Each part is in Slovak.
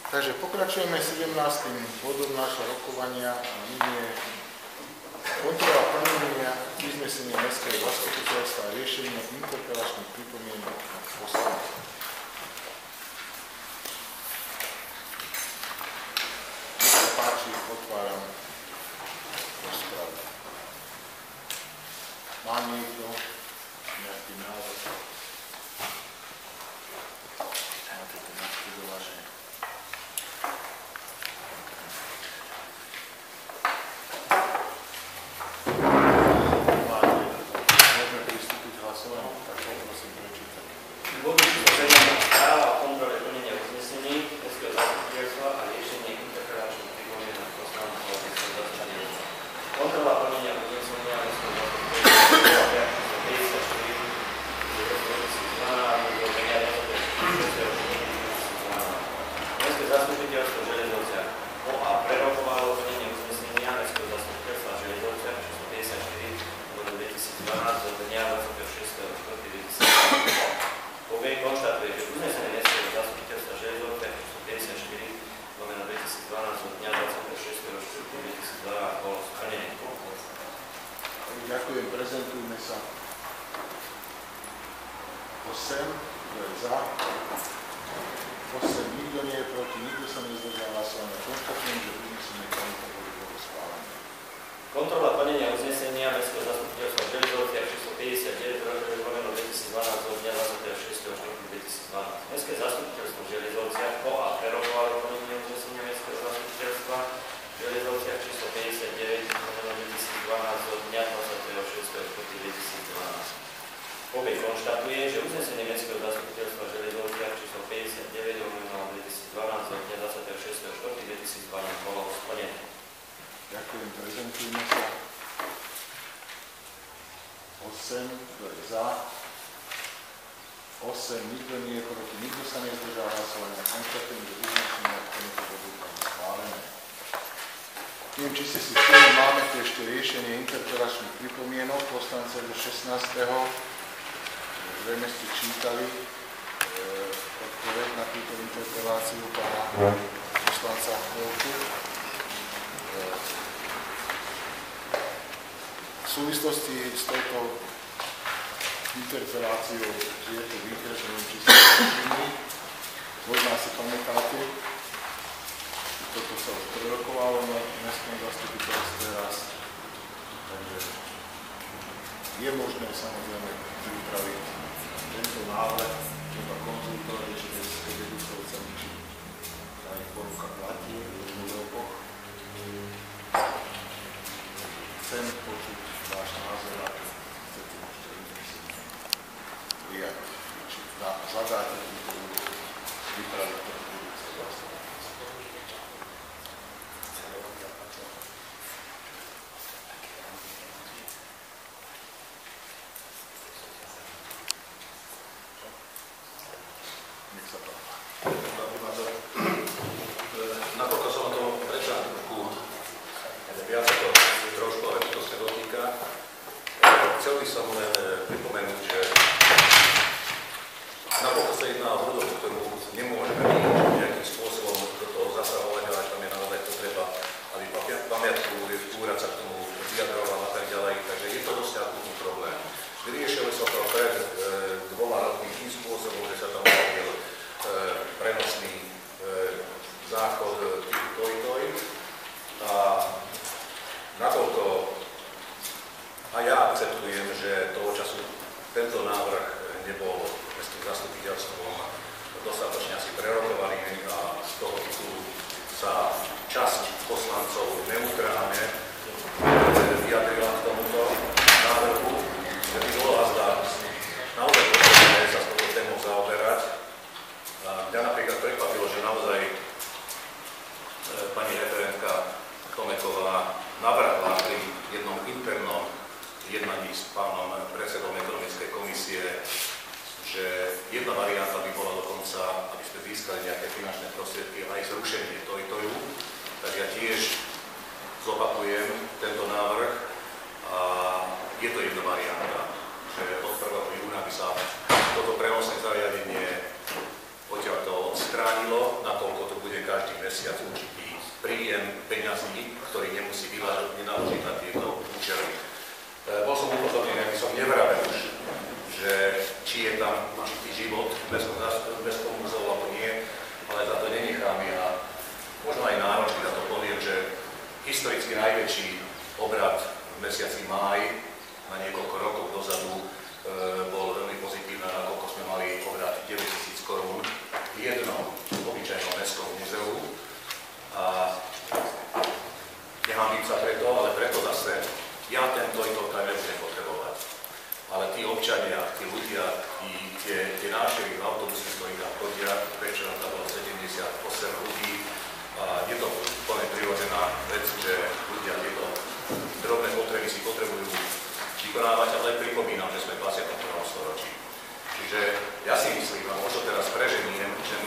Takže pokračujeme 17. bodom nášho rokovania a nyní je kontrola plnenia uznesenia Mestského zastupiteľstva a riešenie interpelačných pripomienok na poslancov. Nech sa páči, otváram rozpravu. Má niekto nejaký návrh? Máte to naštudované. Môžeme pristúpiť k hlasovaniu, tak prosím prečítať. Bod číslo 7 správa o kontrole plnenia uznesení Mestského zastupiteľstva a riešenie interpelačných pripomienok poslancov Mestského zastupiteľstva. Kontrola plnenia uznesenia Mestského zastupiteľstva 54 Mestské zastupiteľstvo Železovciach a prerokovalo plnenie uznesenia Mestského zastupiteľstva Železovciach číslo 54 2012 zo dňa 26.4.2012. Povie konštatuje, že uznesenie Mestského zastupiteľstva Železovciach číslo 54/2012 zo dňa 26.4.2012 bolo splnené. Ďakujem, prezentujme sa. 8, kto je za? 8, nikto nie je proti, nikto sa nezdržal hlasovania. Konštatujem, že uznesenie tomuto bodu bolo schválené. Kontrola plnenia uznesenia Mestského zastupiteľstva Železovciach číslo 59/2012 zo dňa 26.4.2012. Mestské zastupiteľstvo Železovciach po a prerokovalo plnenie uznesenia Mestského zastupiteľstva Železovciach číslo 59/2012 zo dňa 26.4.2012. Povie konštatuje, že uznesenie Mestského zastupiteľstva Železovciach číslo 59/2012 zo dňa 26.4.2012 bolo splnené. Ďakujem, prezentujme sa. 8, kto je za? 8, nikto nie je proti, nikto sa nezdržal hlasovania. Konštatujem, že uznesenie tomuto bodu bolo schválené. Neviem, či ste si všimli, máme tu ešte riešenie interpelačných pripomienok poslancov do 16. Zrejme ste čítali odpoveď na túto interpeláciu pána poslanca Helku. V súvislosti s touto interpeláciou je to výkres, neviem, či ste všimli. Možno si pamätáte, toto sa už prerokovalo na Mestskom zastupiteľstve raz. Takže je možné samozrejme pripraviť tento návrh, treba konzultovať ešte s vedúcovcami, či tá ich poruka platí v rokoch. Chcem počuť váš názor, ako chcete môžete prijať, či zadáte túto úlohu, vypraviť to budúce zastupiteľstvo. Nakoľko som o tom predsa viac ako trošku, ale to sa dotýka, chcel by som len pripomenúť, že nakoľko sa jedná o budovu, ktorú nemôžeme nejakým spôsobom do toho zasahovať, ale tam je naozaj potreba, aby pamiatku úrad sa k tomu vyjadroval a tak ďalej, takže je to dosť akútny problém. Vyriešili sa to pred 2 rokmi tým spôsobom, že sa tam objavil prenosný záchod typu Toj a nakoľko a ja akceptujem, že toho času tento návrh nebol mestským zastupiteľstvom dostatočne asi prerokovaný a z toho titulu sa časť poslancov neutrálne vyjadrila k tomuto návrhu, že by bolo azda naozaj potrebné sa s touto témou zaoberať. Mňa napríklad prekvapilo, že naozaj pani referentka Tomeková navrhla pri jednom internom jednaní s pánom predsedom ekonomickej komisie, že jedna varianta by bola dokonca, aby sme získali nejaké finančné prostriedky, aj zrušenie Toju. Tak ja tiež zopakujem tento návrh a je to jedna varianta, že od 1. júna by sa toto prenosné zariadenie odtiaľto odstránilo, nakoľko to bude každý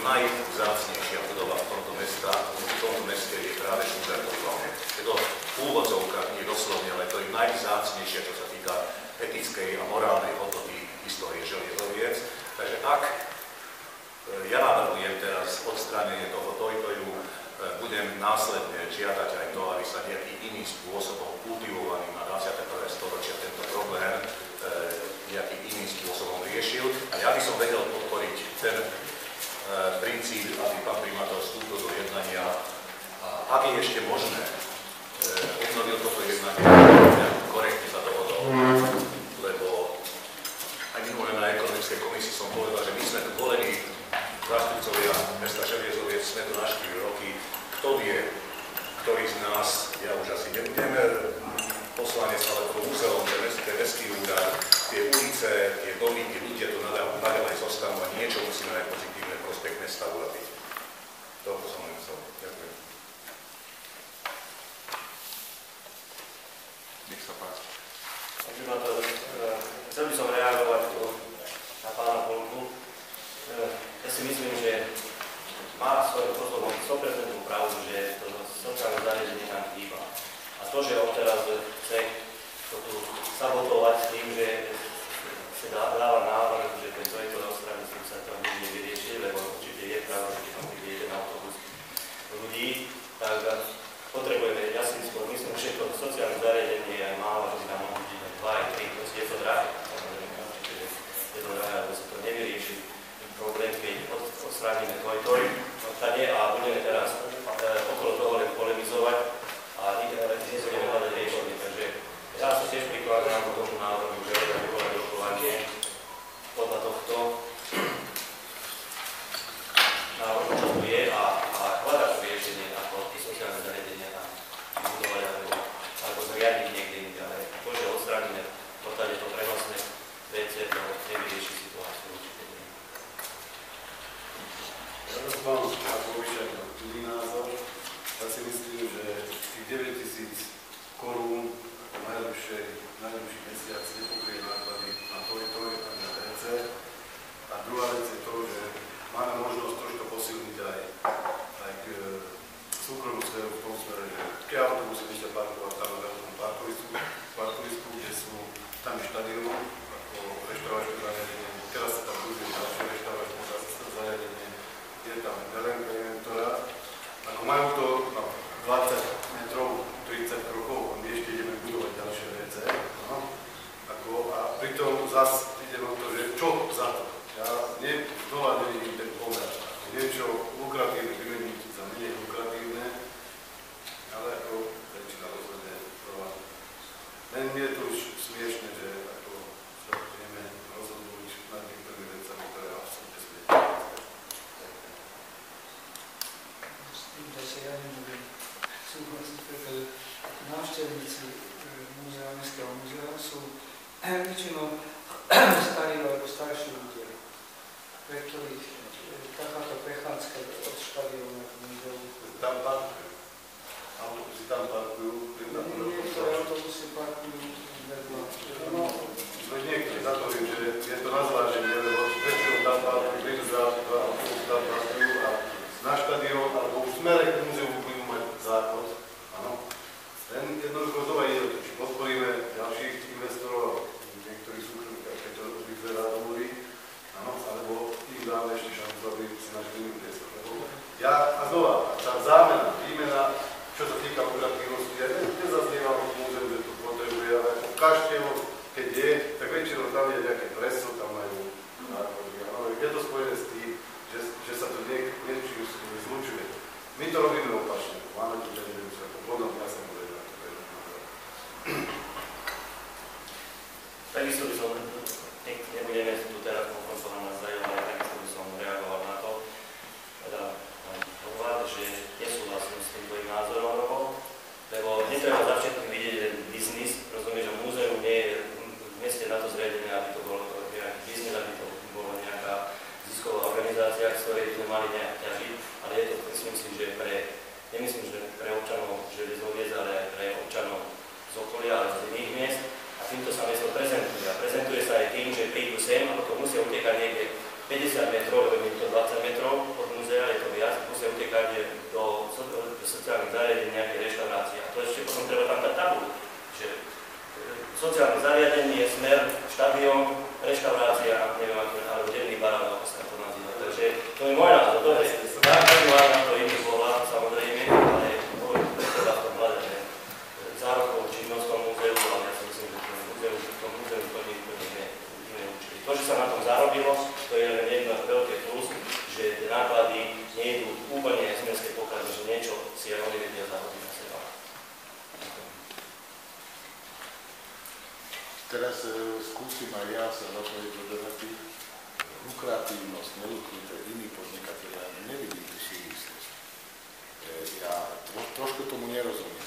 najvzácnejšia budova v tomto meste je práve Šubertov planet. Je to v úvodzovkách, nie doslovne, ale to je najvzácnejšia, čo sa týka etickej a morálnej hodnoty histórie želiezoviec. Takže ak ja navrhujem teraz odstránenie toho tojtoju, budem následne žiadať aj to, aby sa nejakým iným spôsobom kultivovaným na 21. storočia tento problém nejakým iným spôsobom riešil. A ja by som vedel podporiť ten princíp, aby pán primátor vstúpil do jednania a ak je ešte možné, obnovil toto jednanie, korektne sa dohodol, lebo aj minulé na ekonomickej komisii som povedal, že my sme tu volení zástupcovia mesta Želiezoviec, sme tu na 4 roky. Kto vie, ktorý z nás, ja už asi nebudem poslanec, alebo múzeum, ten mestský úrad, tie ulice, tie domy, tí ľudia tu naďalej zostanú a niečo musíme aj pozitívne prospekt mesta urobiť. Toľko som len chcel. Ďakujem. Nech sa páči. Chcel by som reagovať na pána Polku. Ja si myslím, že má svojím spôsobom 100% pravdu, že to sociálne zariadenie nám chýba. A to, že on teraz chce to tu sabotovať s tým, že sa dáva návrh, že ten projekt odstraní sa to nič nevyrieši, lebo určite je pravda, že tam bude jeden autobus ľudí, tak potrebujeme, ja si myslím, že to sociálne zariadenie je aj málo, že tam môžu byť aj 2, aj 3, proste je to drahé. Určite je to drahé, lebo sa to nevyrieši. Problém, keď odstránime toj odtade a budeme teraz okolo toho len polemizovať a nebudeme hľadať riešenie. Takže ja sa tiež prikladám k tomu návrhu, že vyvolať rokovanie podľa tohto návrhu, čo tu je a hľadať riešenie ako tie sociálne zariadenia vybudovať alebo zriadiť niekde inde. Ale to, že odstránime odtade to prenosné veci, to nevyrieši situáciu. Ja mám ako obyčajný iný názor. Ja si myslím, že tých 9 000 korún v najlepších mesiaci nepokrie náklady na to ani na TC. A druhá vec je to, že máme možnosť troška posilniť aj k súkromnú sféru v tom smere, že keď autobusy vyšťa parkovať tam na veľkom parkovisku, kde sú tam je štadión, ako reštauráčne zariadenie. Teraz sa tam buduje ďalšie reštauráčne zariadenie. Je tam LNP inventora. Ako majú to 20 metrov, 30 krokov, my ešte ideme budovať ďalšie WC. No. A pritom zase ide o to, že čo za to? Ja znova nevidím ten pomer. Niečo lukratívne vymeniť za menej lukratívne, ale ako väčšina rozhodne provádza. Len je to už smiešne, že ako sa budeme rozhodnúť nad niektorými vecami, ktoré absolútne smiešne. Zase ja nemôžem súhlasiť, pretože návštevníci Mestského múzea sú väčšinou starí alebo starší ľudia, pre ktorých takáto prechádzka od štadióna k múzeu. Tam parkujú. Autobusy tam parkujú. Niektoré autobusy parkujú vedľa. No niektoré, za to viem, že je to na zváženie, lebo väčšinou tam parkujú, prídu za autobusy tam parkujú a na štadión, alebo v smere k múzeu budú mať záchod. Áno. Len jednoducho znova ide, či podporíme ďalších investorov, niektorých súkromných, keď to obvykle rád hovorí, áno, alebo im dáme ešte šancu, aby si našli inú priestor. Ja a znova, tá zámena, výmena, čo sa týka lukratívnosti, ja nezaznievam v múzeu, že to potrebuje, ale ako kaštieľ, keď je, tak väčšinou tam je nejaké preso, tam majú náklady. Je to spojené s tým, že sa to niečím zlučuje. My to robíme opačne. Máme tu ten múzeu, potom ja som povedal, že to je Takisto by som, nebudeme tu teraz konfrontovať na zdajú, ale takisto by som reagoval na to, teda hovať, že nesúhlasím s tým tvojím názorom, lebo netreba za všetkým vidieť ten biznis, rozumieš, že múzeum nie je v meste na to zriadené, aby to bolo nejaký biznis, aby to bolo nejaká zisková organizácia, z ktorej by sme mali nejak ťažiť, ale je to, myslím si, že nemyslím, že pre občanov Želiezoviec, ale aj pre občanov z okolia, ale z iných miest. A týmto sa mesto prezentuje. A prezentuje sa aj tým, že prídu sem a potom musia utekať niekde 50 metrov, lebo je to 20 metrov od reštaurácia, neviem ako, alebo denný barán, ako sa to nazýva. Takže to je môj názor, dobre. Každý má na to iný pohľad, samozrejme, ale treba v tom hľadať zárobkovú činnosť v tom múzeu, ale ja si myslím, že v tom múzeu to neučili. To, že sa na tom zarobilo, to je len jedno veľké plus, že tie náklady nejdú úplne z mestskej pokladne, že niečo si aj oni vedia zarobiť na seba. Teraz skúsim aj ja sa zapojiť do debaty. Lukratívnosť, nelukratívnosť, iní podnikatelia, nevidím tú súvislosť. Ja trošku tomu nerozumiem.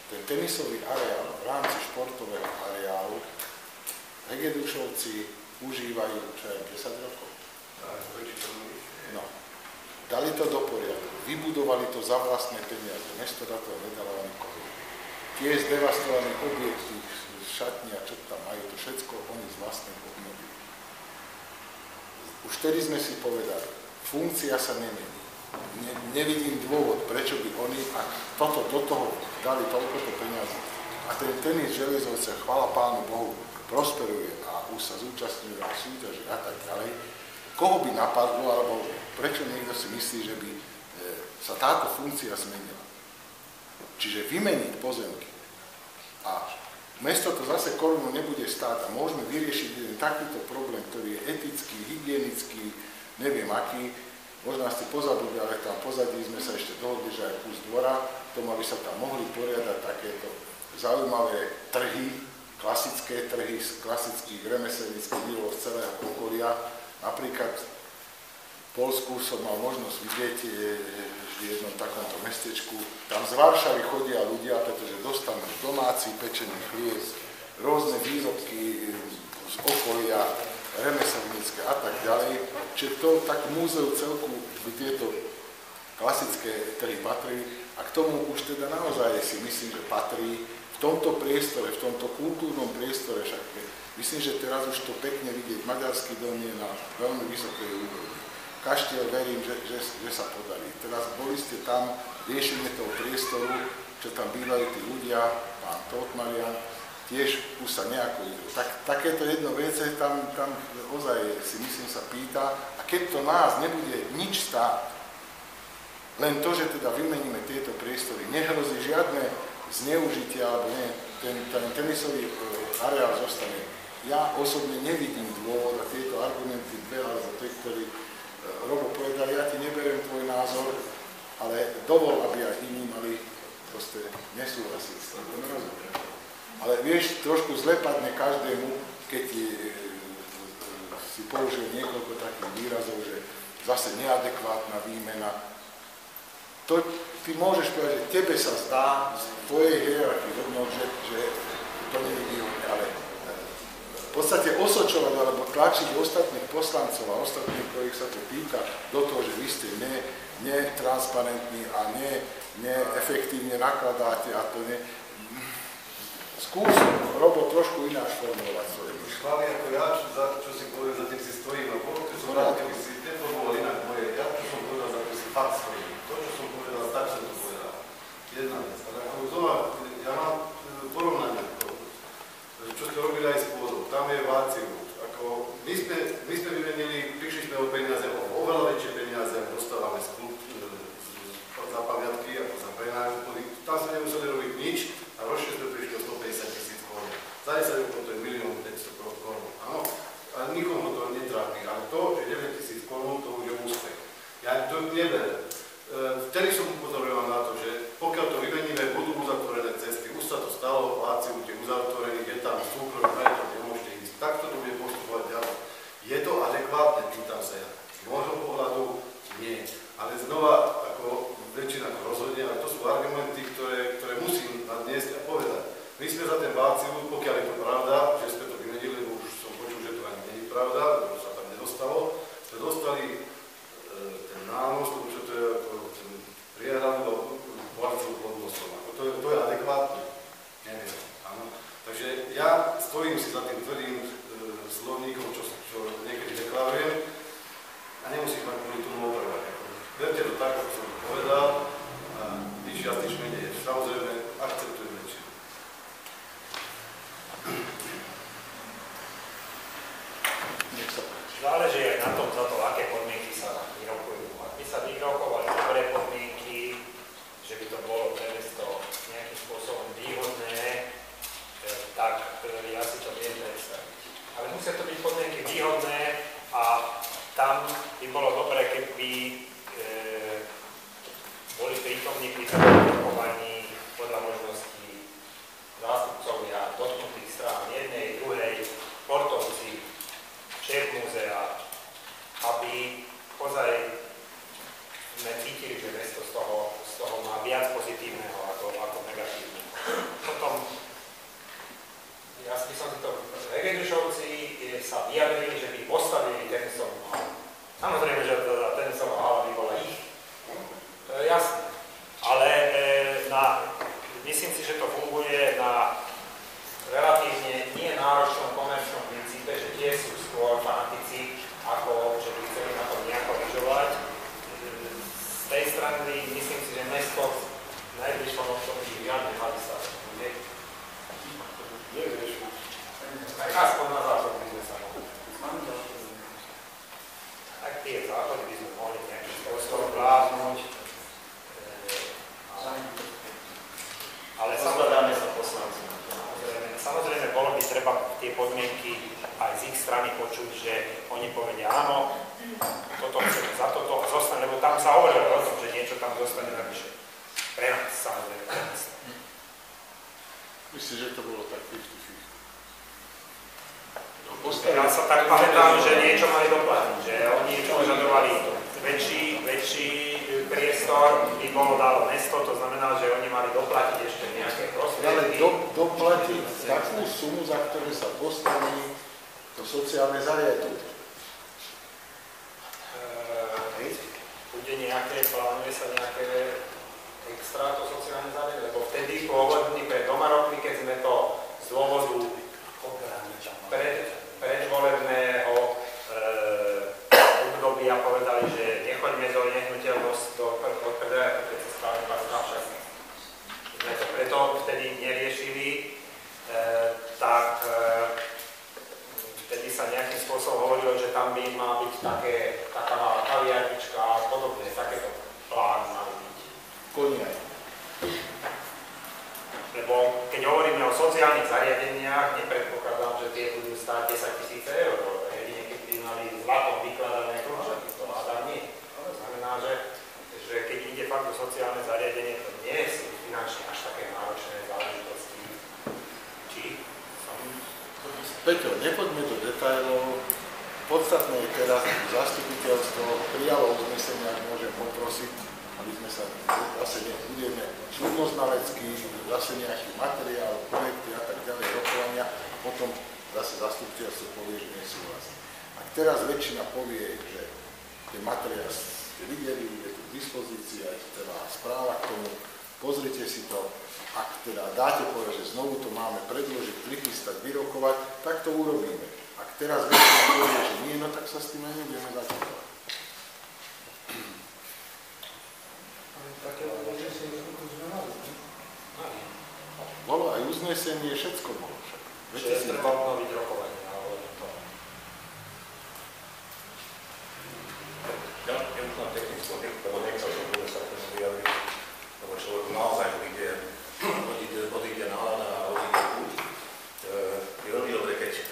Ten tenisový areál v rámci športového areálu Hegedušovci užívajú čo aj 10 rokov. No. Dali to do poriadku, vybudovali to za vlastné peniaze, mesto na to nedalo ani korunu. Tie zdevastované objekty, šatní a čo tam majú, to všetko oni z vlastnej obnovy. Už vtedy sme si povedali, funkcia sa nemení. Nevidím dôvod, prečo by oni, ak toto do toho dali toľkoto peniazy a ten tenis Železovce, chvála Pánu Bohu, prosperuje a už sa zúčastňujú a súťaži a tak ďalej, koho by napadlo, alebo prečo niekto si myslí, že by sa táto funkcia zmenila. Čiže vymeniť pozemky a mesto to zase korunu nebude stáť a môžeme vyriešiť jeden takýto problém, ktorý je etický, hygienický, neviem aký. Možno ste pozabudli, ale tam pozadí sme sa ešte dohodli, že aj kus dvora, tomu, aby sa tam mohli poriadať takéto zaujímavé trhy, klasické trhy z klasických remeselnických výrobov z celého okolia. Napríklad v Poľsku som mal možnosť vidieť v jednom takomto mestečku. Tam z Varšavy chodia ľudia, pretože dostanú domáci pečený chlieb, rôzne výrobky z okolia, remeselnícke a tak ďalej. Čiže to tak múzeu celku by tieto klasické trhy patrili a k tomu už teda naozaj si myslím, že patrí v tomto priestore, v tomto kultúrnom priestore, však myslím, že teraz už to pekne vidieť, Maďarský dom je na veľmi vysokej úrovni. Kaštiel verím, že sa podarí. Teraz boli ste tam, riešenie toho priestoru, čo tam bývajú tí ľudia, pán Totmarian, tiež už sa nejako idú. Takéto jedno vece tam ozaj si myslím sa pýta a keď to nás nebude nič stáť, len to, že teda vymeníme tieto priestory, nehrozí žiadne zneužitie alebo nie, ten tenisový areál zostane. Ja osobne nevidím dôvod a tieto argumenty dve alebo tie, ktorí Robo povedal, ja ti neberiem tvoj názor, ale dovol, aby aj iní mali proste nesúhlasiť s tým, nerozumiem. Ale vieš, trošku zle padne každému, keď si použil niekoľko takých výrazov, že zase neadekvátna výmena. To ty môžeš povedať, že tebe sa zdá z tvojej hierarchii hodnot, že to nie je výhodné, ale v podstate osočovať alebo tlačiť ostatných poslancov a ostatných, ktorých sa to týka, do toho, že vy ste netransparentní a neefektívne nakladáte a to nie. Skús, Robo, trošku ináč formulovať svoje myšlenky. Chváli ako ja, čo si povedal, za tým si stojím, a keď som rád, keby si neformuloval inak moje, ja čo som povedal, za tým si fakt stojím. To, čo som povedal, tak som to povedal. Jedna vec. Ale ako znova, ja mám porovnanie toho, čo ste robili aj s pôdou. Tam je Váciu. Ako my sme vymenili, prišli sme o peniaze, o oveľa väčšie peniaze, ako dostávame za pamiatky, ako za prenájom pôdy. Tam sme nemuseli robiť nič a ročne sme prišli o 150 000 korún. Za 10 rokov to je 1 500 000 korún. Áno, a nikomu to netrápi. Ale to, že 9 000 korún, to už je úspech. Ja to neberiem. Vtedy som upozorňoval na to, že pokiaľ to vymeníme, budú uzatvorené cesty. Už sa to stalo, Váciu, tie uzatvorené, je tam súkromný majetok, nemôžete ísť. Takto to bude postupovať ďalej. Je to adekvátne, pýtam sa ja. Z môjho pohľadu nie. Ale znova, ako väčšina to rozhodne, ale to sú argumenty, ktoré musím nadniesť a povedať. My sme za ten Váciu, pokiaľ je to pravda, že sme to vymenili, lebo už som počul, že to ani nie je pravda, lebo sa tam nedostalo, sme dostali ten nános, lebo čo to je záleží aj na tom, za to, aké podmienky sa vyrokujú. Ak by sa vyrokovali dobré podmienky, že by to bolo pre mesto nejakým spôsobom výhodné, tak ja si to viem predstaviť. Ale musia to byť podmienky výhodné a tam by bolo dobré, keby boli prítomní pri rokovaní podľa možností zástupcovia dotknutých strán jednej, druhej, sportovci, šéf múzea, aby ozaj sme cítili, že mesto z toho má viac pozitívneho ako negatívneho. Potom, ja by som si to, Hegedusovci sa vyjadrili, že by postavili tenisovú halu. Samozrejme, že tenisová hala by bola ich. Jasné. Ale myslím si, že to funguje na relatívne nie náročnom komerčnom princípe, že tie sú skôr fanatici, ako že by chceli na tom nejako vyžovať. Z tej strany myslím si, že mesto v najbližšom období žiadne haly stavať nebude. Tak aspoň na záchod by sme sa mohli. Tak tie záchody by sme mohli nejakým spôsobom vládnuť. Ale samozrejme bolo by treba tie podmienky aj z ich strany počuť, že oni povedia áno, toto chceme za toto a zostane, lebo tam sa hovorilo o tom, že niečo tam zostane navyše. Pre nás, samozrejme, pre nás. Myslím, že to bolo tak 50-50. Ja sa tak pamätám, že niečo mali doplatiť, že oni požadovali väčší priestor, by bolo dalo mesto, to znamená, že oni mali doplatiť ešte nejaké prostriedky. Ale doplatiť takú sumu, za ktoré sa postaví to sociálne zariadenie. Bude nejaké, plánuje sa nejaké extra to sociálne zariadenie, lebo vtedy pôvodní pre domarokmi, keď sme to z dôvodu predvolebného obdobia povedali, že nechoďme do nehnuteľnosti, do predaja, keď sa správne patrná sme to preto vtedy neriešili, tak vtedy sa nejakým spôsobom hovorilo, že tam by má byť taká malá kaviarnička a podobne, takéto plány mali byť. Koniaj. Lebo keď hovoríme o sociálnych zariadeniach, nepredpokladám, že tie budú stáť 10 000 eur. Jedine keď by mali zlatom vykladané kružaky, to hádam nie. To znamená, že keď ide fakt o sociálne zariadenie, to nie sú finančne až také náročné záležitosti. Či? Peťo, nepoďme do detailov. Podstatné je teraz, že zastupiteľstvo prijalo uznesenie, ak môžem poprosiť, aby sme sa zase budeme súdnoznalecky, zase nejaký materiál, projekty a tak ďalej, rokovania, a potom zase zastupiteľstvo povie, že nesúhlasí. Ak teraz väčšina povie, že ten materiál ste videli, je tu k dispozícii aj teda správa k tomu, pozrite si to, ak teda dáte povedať, že znovu to máme predložiť, prichystať, vyrokovať, tak to urobíme. Ak teraz väčšina povie, že nie, no tak sa s tým aj nebudeme začínať. Také uznesenie sme mali. Bolo aj uznesenie, všetko bolo však. Že treba obnoviť rokovanie, ale to. Ja už mám technickú, lebo nechcel som vôbec sa k tomu vyjadriť, lebo človeku naozaj odíde nálada a odíde púť. Je veľmi dobre, keď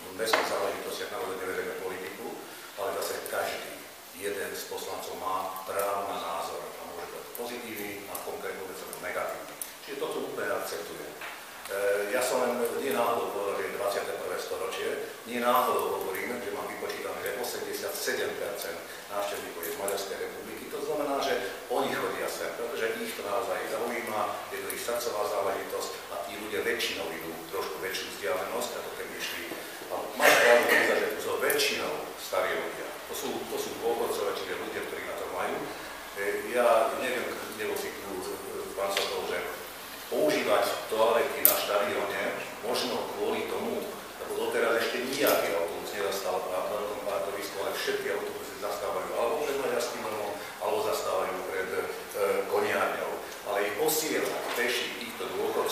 v mestských záležitostiach naozaj neverieme politiku, ale zase každý jeden z poslancov má právo na názor a môže byť pozitívny a konkrétne vôbec negatívny. Čiže toto úplne akceptujem. Ja som len nie náhodou povedal, že je 21. storočie, nie náhodou hovorím, že mám vypočítané, že 87% návštevníkov je z Maďarskej republiky. To znamená, že oni chodia sem, pretože ich to naozaj zaujíma, je to ich srdcová záležitosť a tí ľudia väčšinou idú trošku väčšiu vzdialenosť, ako keby išli. A máš pravdu povedať, že tu sú väčšinou starí ľudia. To sú dôchodcovia, čiže ľudia, ktorí na to majú. Ja neviem, nebol si tu pán Sokol, že používať toalety na štadióne možno kvôli tomu, lebo doteraz ešte nejaký autobus nezastal na tom parkovisku, ale všetky autobusy zastávajú alebo pred Maďarským domom, alebo zastávajú pred koniárňou. Ale ich posielať peši týchto dôchodcov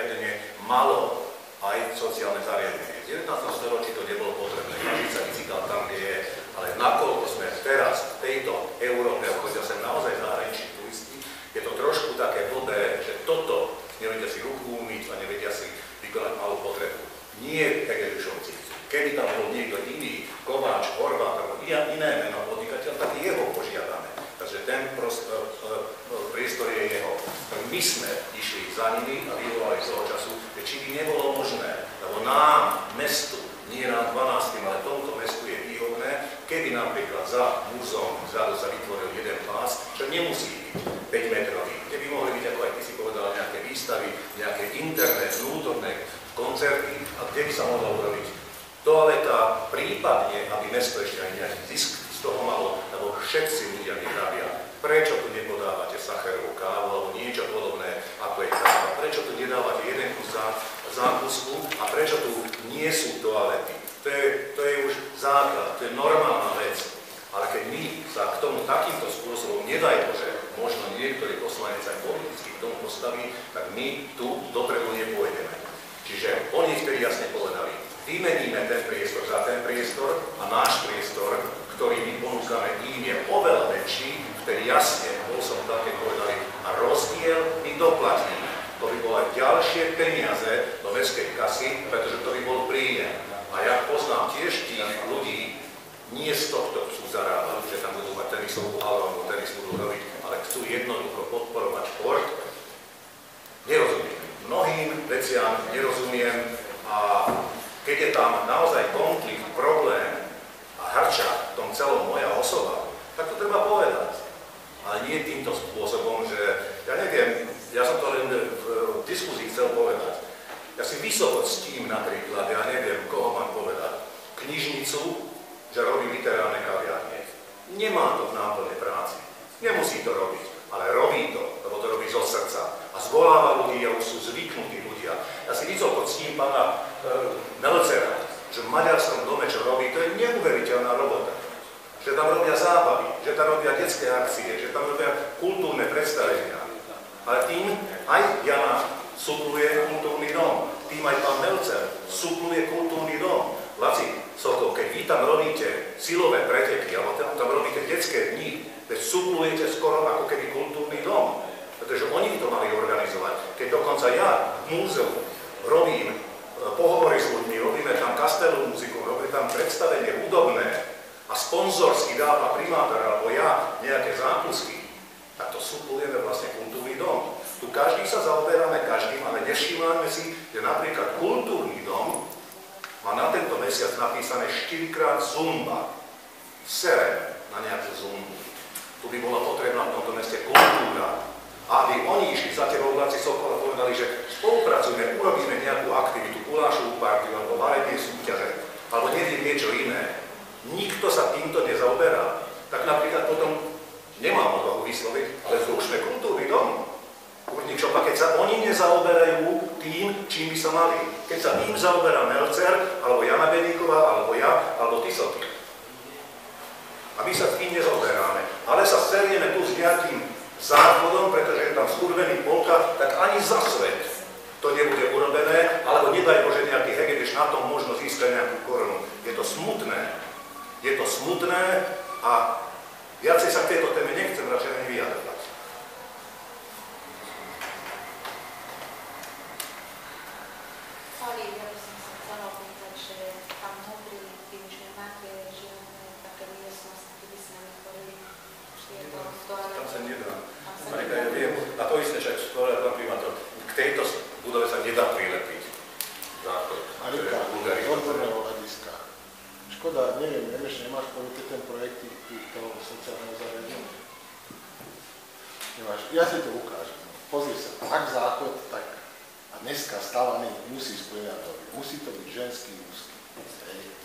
zariadenie malo aj sociálne zariadenie. V 19. storočí to nebolo potrebné, každý sa vycíkal tam, kde je, ale nakoľko sme teraz v tejto Európe, a chodia sem naozaj zahraniční turisti, je to trošku také blbé, že toto nevedia si ruku umyť a nevedia si vykonať malú potrebu. Nie Hegedusovci. Keby tam bol niekto iný, Kováč, Horváth, alebo iné meno podnikateľ, tak jeho požiadame. Takže ten priestor je jeho. My sme išli za nimi a vyvolali z toho času, že či by nebolo možné, lebo nám, mestu, nie nám 12, ale tomuto mestu je výhodné, keby napríklad za múzeum vzadu sa vytvoril jeden pás, čo nemusí byť 5 metrový, kde by mohli byť, ako aj ty si povedal, nejaké výstavy, nejaké interné, vnútorné koncerty, a kde by sa mohlo urobiť toaleta, prípadne, aby mesto ešte aj nejaký zisk z toho malo, lebo všetci ľudia vyrábia. Prečo tu nepodávate sacharovú kávu alebo niečo podobné, ako je káva? Prečo tu nedávate jeden kus zákusku a prečo tu nie sú toalety? To je už základ, to je normálna vec. Ale keď my sa k tomu takýmto spôsobom, nedaj Bože, možno niektorý poslanec aj politicky k tomu postaví, tak my tu dopredu nepôjdeme. Čiže oni vtedy jasne povedali, vymeníme ten priestor za ten priestor a náš priestor, ktorý my ponúkame im, je oveľa väčší, vtedy jasne, bol som také povedali, a rozdiel my doplatíme. To by bolo aj ďalšie peniaze do mestskej kasy, pretože to by bol príjem. A ja poznám tiež tých ľudí, nie z tohto chcú zarábať, že tam budú mať tenisovú halu alebo tenis budú robiť, ale chcú jednoducho podporovať šport. Nerozumiem. Mnohým veciam nerozumiem a keď je tam naozaj konflikt, problém a harča v tom celom moja osoba, tak to treba povedať. Ale nie týmto spôsobom, že ja neviem, ja som to len v diskuzii chcel povedať. Ja si vysoko ctím napríklad, ja neviem, koho mám povedať, knižnicu, že robí literárne kaviarne. Nemá to v náplne práci. Nemusí to robiť, ale robí to, lebo to robí zo srdca. A zvoláva ľudí, a už sú zvyknutí ľudia. Ja si vysoko ctím pána Melcera, že v maďarskom dome, čo robí, to je neuveriteľná robota. Že tam robia zábavy, že tam robia detské akcie, že tam robia kultúrne predstavenia. Ale tým aj Jana supluje kultúrny dom. Tým aj pán Melcer supluje kultúrny dom. Laci, Soko, keď vy tam robíte silové preteky, alebo tam robíte detské dni, veď suplujete skoro ako keby kultúrny dom. Pretože oni by to mali organizovať. Keď dokonca ja v múzeu robím pohovory s ľuďmi, robíme tam kasteľovú muziku, robíme tam predstavenie hudobné a sponzorsky dáva primátor alebo ja nejaké zápusky, tak to suplujeme vlastne kultúrny dom. Tu každý sa zaoberáme každým, ale nevšímame si, že napríklad kultúrny dom má na tento mesiac napísané 4-krát zumba. Serem na nejakú zumbu. Tu by bola potrebná v tomto meste kultúra. A aby oni išli za tebou, Laci Sokol, a povedali, že spolupracujeme, urobíme nejakú aktivitu, gulášovú partiu, alebo varedie súťaže, alebo neviem niečo iné. Nikto sa týmto nezaoberá. Tak napríklad potom nemám odvahu vysloviť, ale zrušme kultúrny dom. Kurník šopa, keď sa oni nezaoberajú tým, čím by sa mali. Keď sa tým zaoberá Melcer, alebo Jana Beníková, alebo ja, alebo ty Soty. A my sa s tým nezaoberáme. Ale sa serieme tu s nejakým záchodom, pretože je tam skurvený polka, tak ani za svet to nebude urobené, alebo nedaj Bože nejaký Hegedeš na tom možno získať nejakú korunu. Je to smutné. Je to smutné a viacej sa k tejto téme nechcem radšej ani vyjadrovať. Ja by som sa chcela opýtať, že tam hovorí tým, že máte žiadne také miestnosti, kde by sme vytvorili tieto toalety. Tam sa nedá. Ja viem, a to isté, však povedal pán primátor, k tejto budove sa nedá prilepiť záchod. Marika, z odborného hľadiska. Škoda, neviem, ešte nemáš povedať ten projekt toho sociálneho zariadenia? Nemáš, ja si to ukážem. Pozri sa, ak záchod, tak a dneska stávaný musí splňať to. Musí to byť ženský, mužský.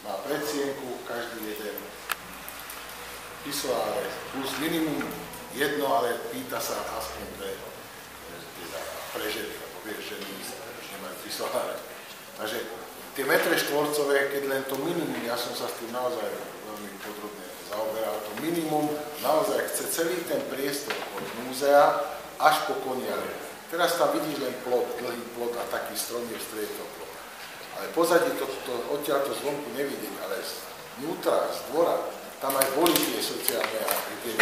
Má predsienku, každý jeden pisoár plus minimum jedno, ale pýta sa aspoň pre ženy, lebo vieš, ženy nemajú pisoáre. Takže tie metre štvorcové, keď len to minimum, ja som sa s tým naozaj veľmi podrobne zaoberal, to minimum naozaj chce celý ten priestor od múzea až po koniare. Teraz tam vidíš len plot, dlhý plot a taký strom je v strede toho plota. Ale pozadí odtiaľ to zvonku nevidieť, ale vnútra, z dvora, tam aj boli tie sociálne a tie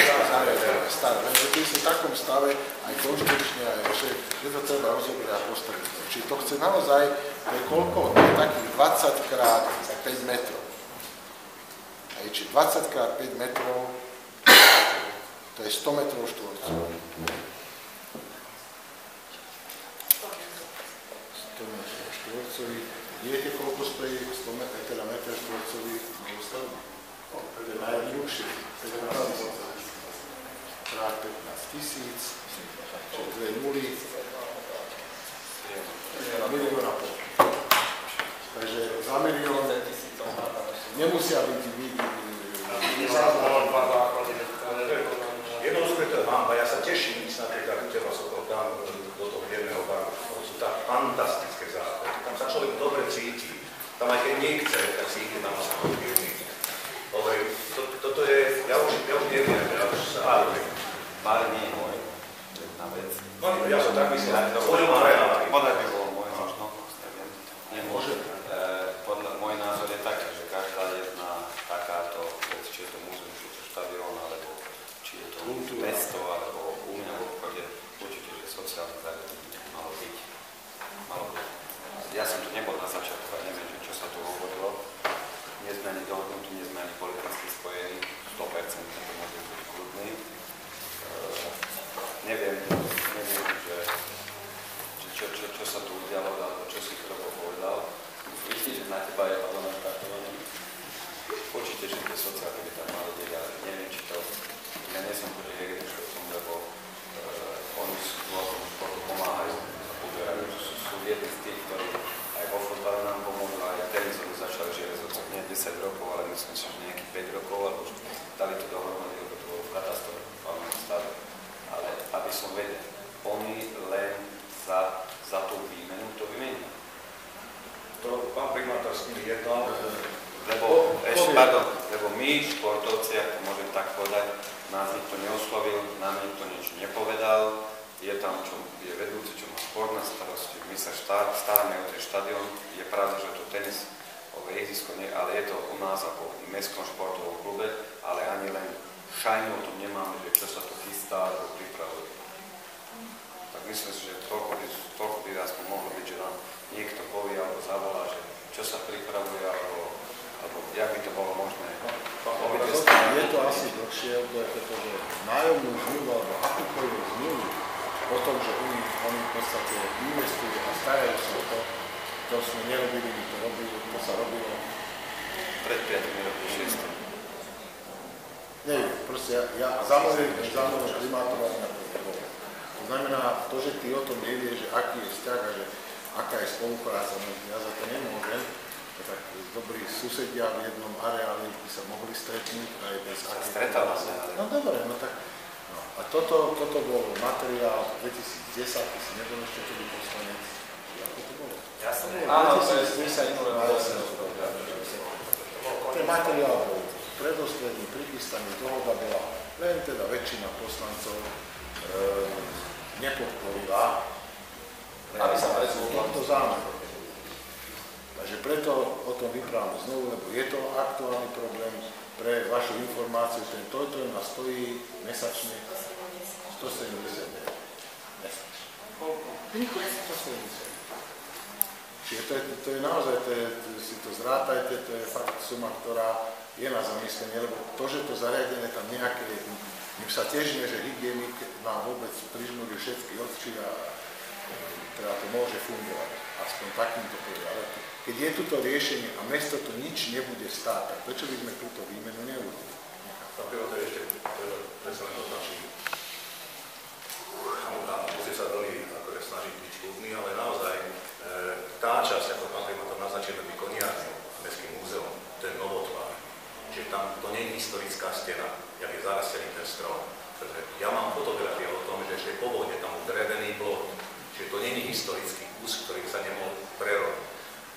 staré. Lenže tie sú v takom stave, aj konštrukčne, aj že to treba rozobrať a postaviť. Čiže to chce naozaj, to je koľko? To je takých 20 krát 5 metrov. Čiže 20 krát 5 metrov, to je 100 metrov štvorcových. 100 metrov štvorcových. Viete, koľko stojí 100 metrov štvorcových stavby? To je najjednoduchšie. 15 krát 15 000, čiže 2 nuly, 1,5 milióna. Takže za milión nemusia byť Jednoduché to mám a ja sa teším, napríklad u teba Sokol dám do toho jedného banku. Sú tak fantastické základy. Tam sa človek dobre cíti. Tam aj keď nechce, tak si ide tam na svoj firmy. Hovorím, toto je, ja už neviem, ja už sa hovorím. Pár nie je môj, jedna vec. No ja som tak myslel, no poďom má reálne. Podľa by bolo môj možno, neviem. Nemôže. Podľa môj názor je taký, že každá jedna takáto vec, či je to múzeum, či je to štadión, alebo či je to mesto, alebo u mňa v obchode, určite, že sociálne zariadenie malo byť. Ja som tu nebol na začiatku a neviem, čo sa tu hovorilo. Nie sme ani dohodnutí, nie sme ani politicky spojení, 100% to môže byť kľudný. Neviem, že čo sa tu udialo, alebo čo si kto povedal. Myslíte, že na teba je parlament kartovaný? Určite, že tie sociálne by tam mali byť, ale neviem, či to... Ja nie som proti Hegerenštovcom, lebo oni tomu športu pomáhajú. Sú jedni z tých, ktorí aj vo futbale nám pomohli, aj tenisovi začali železovať nie 10 rokov, ale myslím si, že nejakých 5 rokov, alebo už dali to dohromady, lebo to bolo katastrofálne stave. Ale aby som vedel, oni len za tú výmenu to vymenia. To pán primátor s nimi jednal. Lebo my, športovci, ak to môžem tak povedať, nás nikto neoslovil, nám nikto nič nepovedal, je tam, čo je vedúci, čo má šport na starosti, my sa staráme o ten štadión, je pravda, že to tenisové ihrisko nie, ale je to u nás ako v mestskom športovom klube, ale ani len šajnu o tom nemáme, že čo sa to chystá alebo pripravuje. Tak myslím si, že toľko by aspoň mohlo byť, že nám niekto povie alebo zavolá, že čo sa pripravuje, alebo jak by to bolo možné. Je to asi dlhšie, pretože nájomnú zmluvu alebo akúkoľvek zmluvu o tom, že oni v podstate investujú a starajú sa o to sme nerobili, to sa robilo. Pred 5 rokmi, 6. Neviem, proste ja za môjho primátora na to nebolo. To znamená, to, že ty o tom nevieš, že aký je vzťah a že aká je spolupráca, ja za to nemôžem, tak dobrí susedia v jednom areáli by sa mohli stretnúť aj bez akého. Stretáva sa. No dobre, no tak. No. A toto bol materiál 2010, ty si nebol ešte tedy poslanec. Ako to bolo? Ja som bol. Áno, 2010 na jeseň. Ten materiál bol predostredný, prichystaný, dohoda bola, len teda väčšina poslancov nepodporila tomto zámeru. Takže preto o tom vyprávam znovu, lebo je to aktuálny problém. Pre vašu informáciu, ten toľko nás stojí mesačne 170 eur. Mesačne. Koľko? 170. Čiže to je naozaj, si to zrátajte, to je fakt suma, ktorá je na zamyslenie, lebo to, že to zariadené tam nejaké, im sa tiež nie, že hygienik nám vôbec prižmúri všetky oči a teda to môže fungovať. Aspoň takýmto povedal. Keď je tu to riešenie a mesto to nič nebude stáť, tak prečo by sme túto výmenu neurobili? Takého to ešte predsa len označí. Musí sa veľmi snažiť byť kľudný, ale naozaj tá časť, ako pán primátor naznačil, by koniarňou a mestským múzeum, to je novotvár. Čiže tam to nie je historická stena, jak je zarastený ten strom. Pretože ja mám fotografie o tom, že ešte po vode tam drevený plot. Čiže to nie je historický kus, ktorý sa nemohol prerobiť.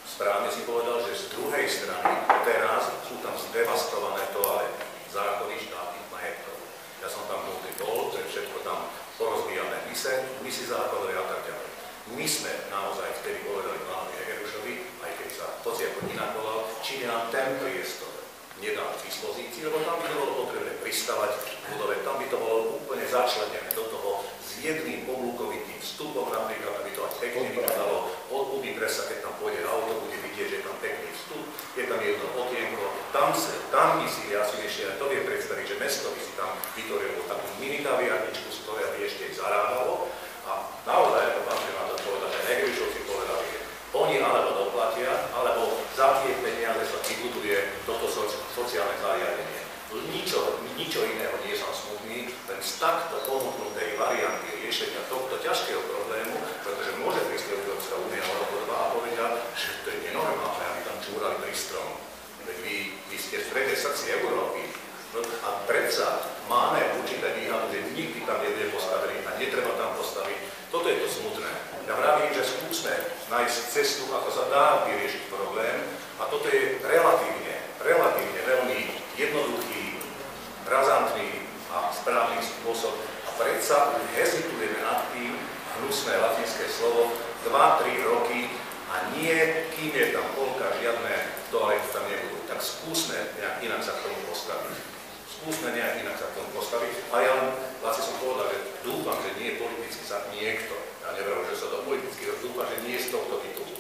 Správne si povedal, že z druhej strany teraz sú tam zdevastované toalety, záchody štátnych majetkov. Ja som tam bol, to je všetko tam porozbijané, misy záchodové a tak ďalej. My sme naozaj vtedy povedali pánovi Hegerušovi, aj keď sa hoci ako inak volal, či nám ten priestor nedal k dispozícii, lebo tam by to bolo potrebné pristavať v budove, tam by to bolo úplne začlenené do toho s jedným oblúkovitým vstupom, napríklad, aby to aj pekne vypadalo od Uby Presa, keď tam pôjde auto, bude vidieť, že je tam pekný vstup, je tam jedno okienko, tam by si, ja si ešte aj to viem predstaviť, že mesto by si tam vytvorilo takú mini kaviarničku, z ktorej by ešte zarábalo. A naozaj, ako pán primátor povedal, že Hegerušovci povedali, že oni alebo doplatia, alebo za tie peniaze sa vybuduje toto sociálne zariadenie. Ničo iného nie som smutný, len z takto ponúknutej varianty riešenia tohto ťažkého problému, pretože môže prísť Európska únia alebo dva a povedia, že to je nenormálne, aby tam čúrali pri strom. Veď vy ste v strede srdci Európy. No, a predsa máme určité výhľady, že nikdy tam nebude postavený a netreba tam postaviť. Toto je to smutné. Ja vravím, že skúsme nájsť cestu, ako sa dá vyriešiť problém a toto je relatívne veľmi jednoduchý, razantný a správny spôsob. A predsa hezitujeme nad tým hnusné latinské slovo 2-3 roky a nie, kým je tam polka, žiadne toalety tam nebudú. Tak skúsme nejak inak sa k tomu postaviť. A ja len vlastne som povedal, že dúfam, že nie je politicky sa niekto. Ja neviem, že sa to politicky dúfam, že nie je z tohto titulu.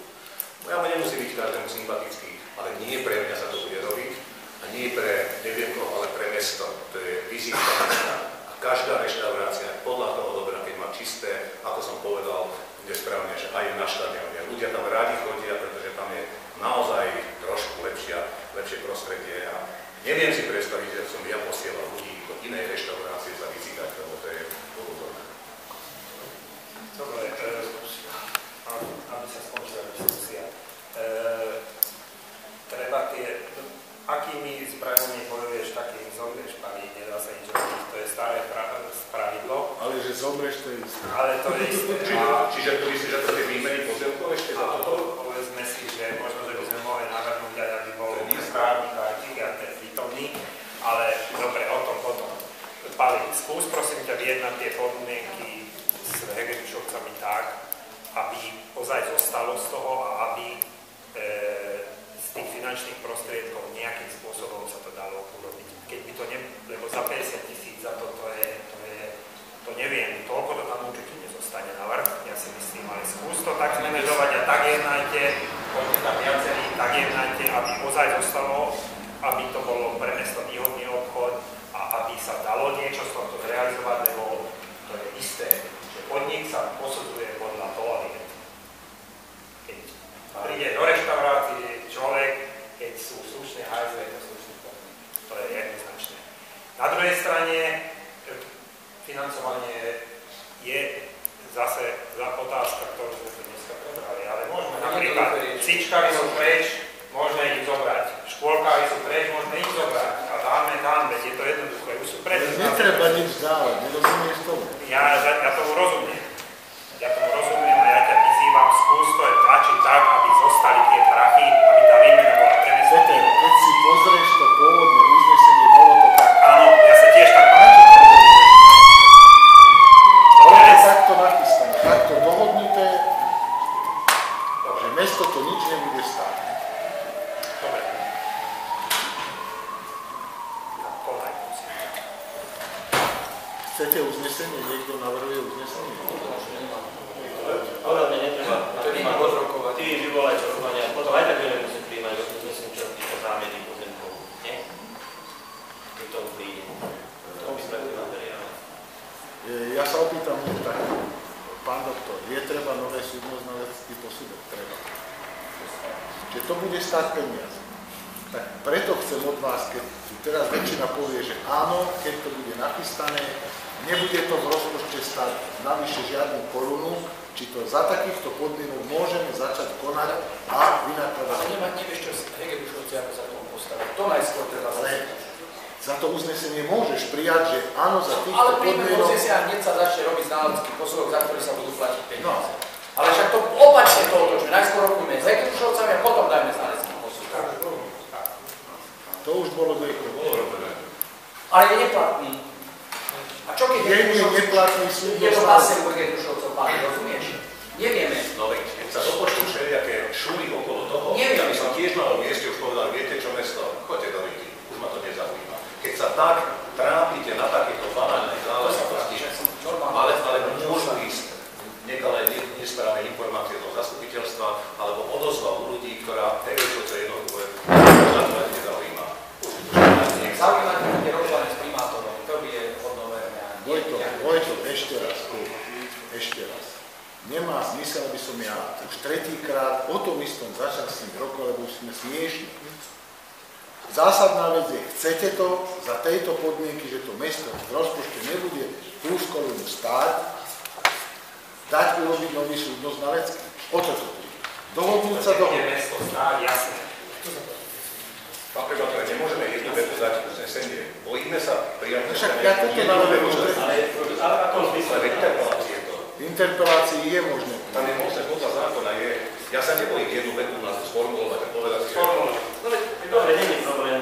Ja nemusí byť každému sympatický, ale nie pre mňa sa to bude robiť a nie pre, neviem koho, ale pre mesto. To je vizitka mesta. A každá reštaurácia podľa toho dobrá, keď má čisté, ako som povedal, bude správne, že aj na štadióne. Ľudia tam rádi chodia, pretože tam je naozaj trošku lepšie prostredie. A neviem si predstaviť, že som ja posielal ľudí do inej reštaurácie sa vycítať, lebo to je pohodlné. Dobre, aby sa skončila diskusia. Treba tie, akými zbraňami bojuješ, takým zomrieš, pani, nedá sa nič robiť, to je staré pravidlo. Ale že zomrieš, to je isté. Ale to je isté. Čiže to myslíš, že to je výmeny pozemkov ešte za toto? Povedzme si, že možno, že by sme mohli navrhnúť aj, aby bol správnik a psychiatr prítomný, ale dobre, o tom potom. Pali, skús prosím ťa vyjednať tie podmienky s Hegerušovcami tak, aby ozaj zostalo z toho a aby z tých finančných prostriedkov nejakým spôsobom sa to dalo urobiť. Keď by to lebo za 50 000 za to to neviem, toľko to tam určite nezostane na vrch, ja si myslím, ale skús to tak zmanéžovať a tak jednajte, poďte tam viacerí, tak jednajte, aby ozaj zostalo, aby to bolo pre mesto výhodný obchod a aby sa dalo niečo z tohto zrealizovať, lebo to je isté, že podnik sa posudzuje podľa toality. Keď príde do reštaurácie človek, keď sú slušné hajzle, je to slušný podnik. To je jednoznačné. Na druhej strane financovanie je zase otázka, ktorú sme tu dneska prebrali, ale môžeme napríklad, psičkári sú preč, môžeme ich zobrať, škôlkári sú preč, môžeme ich zobrať a dáme tam, veď je to jednoduché, už sú preč. Netreba nič dávať, nerozumieš tomu? Ja tomu rozumiem. A ja ťa vyzývam, skús to tlačiť tak, aby zostali tie prachy, aby tá výmena bola prenesená. Keď si pozrieš to pôvodné uznesenie, bolo to tak. Áno, ja sa tiež tak páčim. Bolo to takto nachystané, takto dohodnuté, že mesto to nič nebude stáť. Dobre. Konaj, musím. Chcete uznesenie? Niekto navrhuje uznesenie? Ale mne netreba. Ty vyvolaj rokovania, potom aj tak budeme musieť príjmať uznesenie, čo týka zámeny pozemkov. Nie? Keď to príde. To by sme materiály. Ja sa opýtam tak, pán doktor, je treba nové súdno-znalecký posudok? Treba. Že to bude stáť peniaze. Tak preto chcem od vás, keď tu teraz väčšina povie, že áno, keď to bude nachystané, nebude to v rozpočte stáť navyše žiadnu korunu, či to za takýchto podmienok môžeme začať konať a vynakladať. Ale nevieš, čo Hegerušovci ako za tomu postaviť. To najskôr treba zase. Za to uznesenie môžeš prijať, že áno, za týchto ale podmienok... Ale príjme a hneď sa začne robiť znalecký posudok, za ktorý sa budú platiť peniaze. No. Ale však to opačne to otočme. Najskôr robíme s Hegerušovcami a potom dajme znalecký posudok. To už bolo robené. Ale je neplatný. A čo keď je neplatný súd? Je to vlastne u Hegerušovcov, pán, rozumieš? Nevieme. No veď, keď sa dopočú všelijaké šúry okolo toho, Neviem. ja by som tiež na mieste už povedal, viete čo mesto, choďte do Rity, už ma to nezaujíma. Keď sa tak trápite na takéto banálne záležitosti, ale môžu ísť nekalé, nesprávne informácie do zastupiteľstva alebo odozva u ľudí, ktorá nevie, čo to jednoducho za to ani nezaujíma. Zaujíma to bude rozhodne s primátorom, to je hodnové. Vojto, ešte raz. Nemá zmysel, aby som ja už tretíkrát o tom istom začal s tým rokom, lebo už sme smiešni. Zásadná vec je, chcete to za tejto podmienky, že to mesto v rozpočte nebude tú školu stáť, dať urobiť nový súdno znalecký. O to tu príde. Dohodnúť sa do... mesto stáť, jasné. Pán primátor, nemôžeme jednu vetu dať uznesenie. Bojíme sa prijať... Však ja toto navrhujem. Ale ako zmysle interpelácie to? Interpelácii je možné. Tam je možné podľa zákona je... Ja sa nebojím jednu vetu na sformulovať a povedať si... No veď, dobre, nie je problém,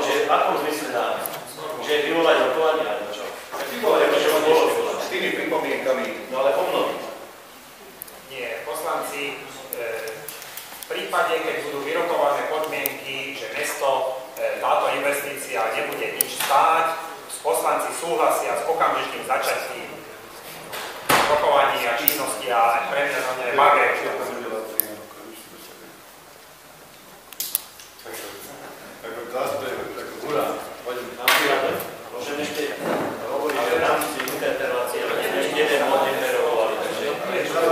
že v akom zmysle dáme? Že vyvolať rokovanie, alebo čo? S tými pripomienkami, no ale obnoviť. Nie, poslanci, v prípade, keď budú vyrokované podmienky, že mesto, táto investícia nebude nič stáť, poslanci súhlasia s okamžitým začatím rokovaní a činnosti a pre mňa to nie je bagé. Môžem ešte hovoriť, že v rámci interpelácie ešte jeden bod neprerokovali, takže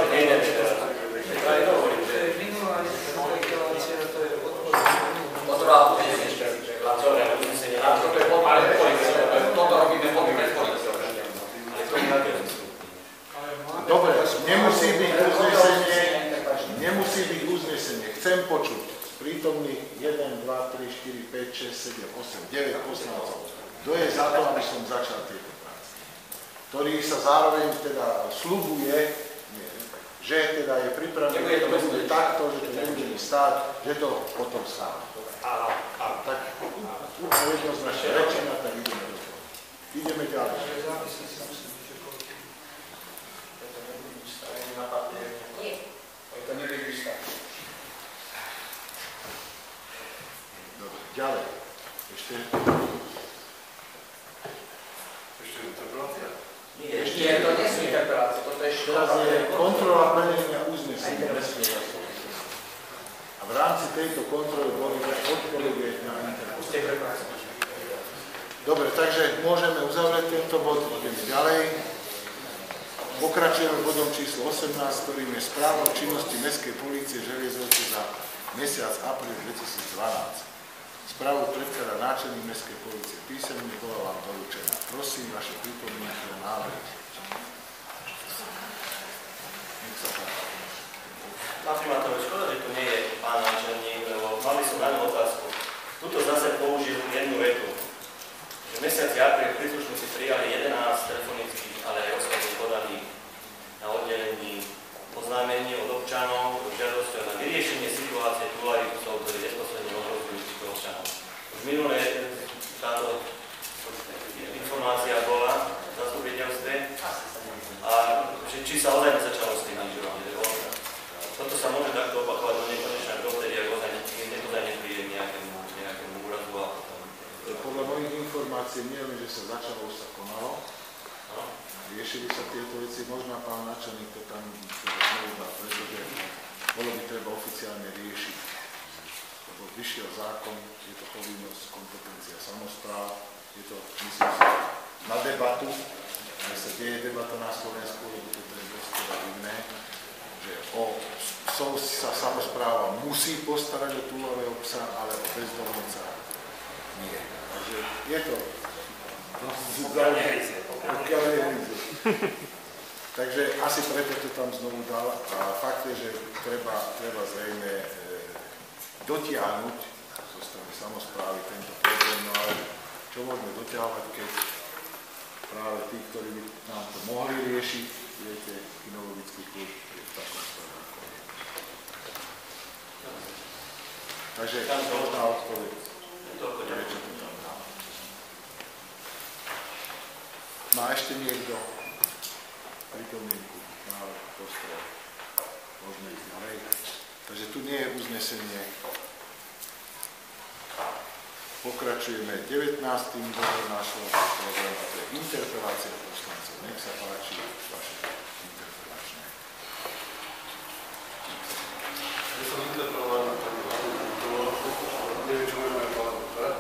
nejde teraz. Ja hovorím, že Minulá interpelácia, to je Odrová ešte. dobre, uznesenie. A toto je pod toto robíme pod predpoliciou. Ale to je také zmyslu. Dobre, nemusí byť uznesenie. Chcem počuť prítomných 1, 2, 3, 4, 5, 6, 7, 8, 9 poslancov. Kto je za to, aby som začal tieto práce? Ktorý sa zároveň teda slubuje, že teda je pripravený, že to bude takto, že to nebude stáť, že to potom stále. Áno. Tak úplne jednoznačne rečená, tak ideme do toho. Ideme ďalej. To nebude výstav. Dobre, ďalej. Ešte interpelácia? Nie, to nie sú interpelácie, toto je teraz je kontrola plnenia uznesenia. A v rámci tejto kontroly boli odpovede na interpeláciu. Dobre, takže môžeme uzavrieť tento bod, ideme ďalej. Pokračujeme bodom číslo 18, ktorým je správa o činnosti Mestskej polície Železovce za mesiac apríl 2012. Správu predkladá náčelník Mestskej polície písemne, bola vám doručená. Prosím, vaše pripomienky a návrhy. Nech sa páči. Pán primátor, škoda, že tu nie je pán náčelník, lebo mali som na ňu otázku. Tuto zase použil jednu vetu, že v mesiaci apríl príslušníci prijali 11 telefonických, ale aj osobných podaní na oddelení oznámení od občanov žiadosťou na vyriešenie situácie túlaritcov, ktorí bezprostredne ohrozujú týchto občanov. Už minulé táto informácia bola v zastupiteľstve a že či sa ozaj nezačalo s tým angažovanie. Toto sa môže takto opakovať do nekonečna dovtedy, ak ozaj nepríde nejakému úrazu a potom. Podľa mojich informácií nie len, že sa začalo, už sa konalo. Riešili sa tieto veci, možno pán náčelník to tam znovu dá, pretože bolo by treba oficiálne riešiť. Lebo vyšiel zákon, je to povinnosť, kompetencia samospráv, je to, myslím si, na debatu, aj sa deje debata na Slovensku, lebo to je dosť divné, že sa samospráva musí postarať o túlavého psa, ale o bezdomovca nie. Takže je to pokiaľ je hryzie. Takže asi preto to tam znovu dal a fakt je, že treba zrejme dotiahnuť zo strany samosprávy tento problém, no ale čo môžeme dotiahovať, keď práve tí, ktorí by nám to mohli riešiť, viete, kinologický klub je v takom stave. Takže možná odpoveď. Prečo to tam dá. Má ešte niekto pripomienku, návrh, postroj? môžeme ísť ďalej. Takže tu nie je uznesenie. Pokračujeme 19. bodom nášho programu, to je interpelácia poslancov. Nech sa páči vaše interpelačné. Ja som interpeloval na pani Vládu, neviem, čo môžeme Vládu, tak?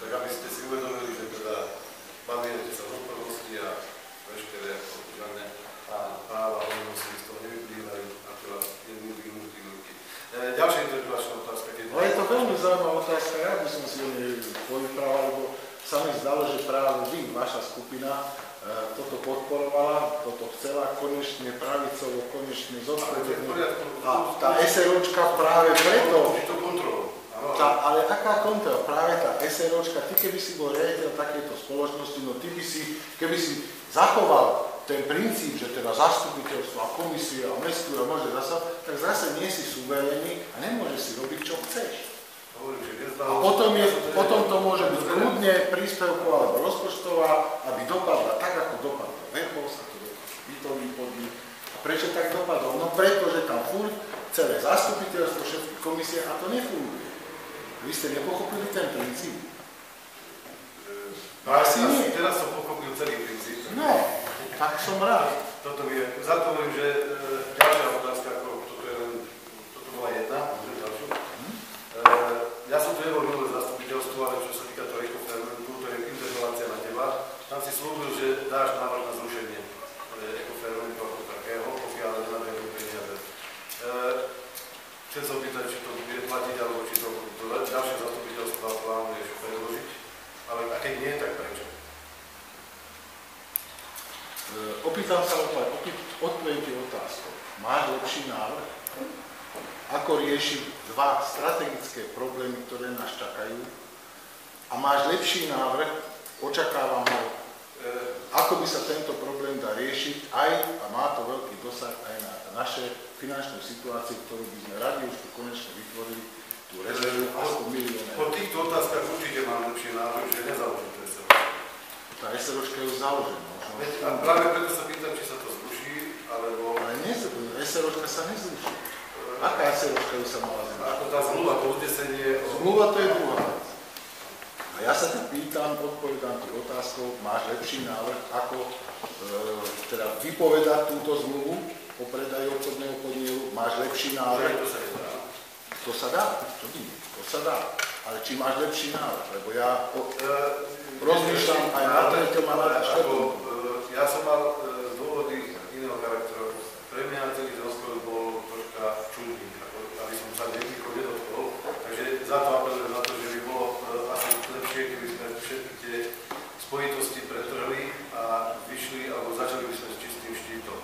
Tak aby ste si uvedomili, že teda plánujete sa v zdalo, že práve vy, vaša skupina, toto podporovala, toto chcela konečne pravicovo, konečne zodpovednú. A tá SROčka práve preto... Ale aká kontrola? Práve tá SROčka, ty keby si bol riaditeľ takéto spoločnosti, no ty by si, keby si zachoval ten princíp, že teda zastupiteľstvo a komisie a mestu a môže zase, tak zase nie si suverénny a nemôžeš si robiť, čo chceš. A potom to môže byť kľudne príspevková alebo rozpočtová, aby dopadla tak, ako dopadla Verbovská, to dopadla bytový podnik. A prečo tak dopadlo? No preto, že tam furt celé zastupiteľstvo, všetky komisie a to nefunguje. Vy ste nepochopili ten princíp? Asi nie. Teraz som pochopil celý princíp. No, tak som rád. Toto je, za to hovorím, že ďalšia otázka, toto bola jedna, môžem ďalšiu. Ja som tu nebol minulé zastupiteľstvo, ale čo sa týka toho ekofermentu, to je interpelácia na teba. Tam si slúbil, že dáš návrh na zrušenie ekofermentu ako takého, pokiaľ nenaberú peniaze. Chcem sa opýtať, či to bude platiť, alebo či to ďalšie zastupiteľstva plánuješ predložiť, ale a keď nie, tak prečo? Opýtam sa odpovedím ti otázku. Máš lepší návrh? Ako riešiť dva strategické problémy, ktoré nás čakajú? A máš lepší návrh, očakávam ho, ako by sa tento problém dá riešiť aj, a má to veľký dosah aj na naše finančnú situáciu, ktorú by sme radi už tu konečne vytvorili, tú rezervu ako miliónov. Po týchto otázkach určite mám lepší návrh, že nezaložím to SRO. Tá SROčka je už založená. A práve preto sa pýtam, či sa to zruší, alebo... Ale nie, SROčka sa nezruší. Aká SROčka by sa mala zrušiť? Ako tá zmluva, to uznesenie... Zmluva to je druhá vec. A ja sa ťa pýtam, odpovedám ti otázkou, máš lepší návrh, ako teda vypovedať túto zmluvu o predaji obchodného podielu, máš lepší návrh? To sa nedá. To sa dá, čo nie? To sa dá. Ale či máš lepší návrh? Lebo ja rozmýšľam aj na treťom a na štvrtom. Ja som mal dôvody iného charakteru. Pre mňa celý rozpor bol troška čudný, aby som sa niekoho nedotkol. Takže za to apelujem na to, že by bolo asi lepšie, keby sme všetky tie spojitosti pretrhli a vyšli, alebo začali by sme s čistým štítom.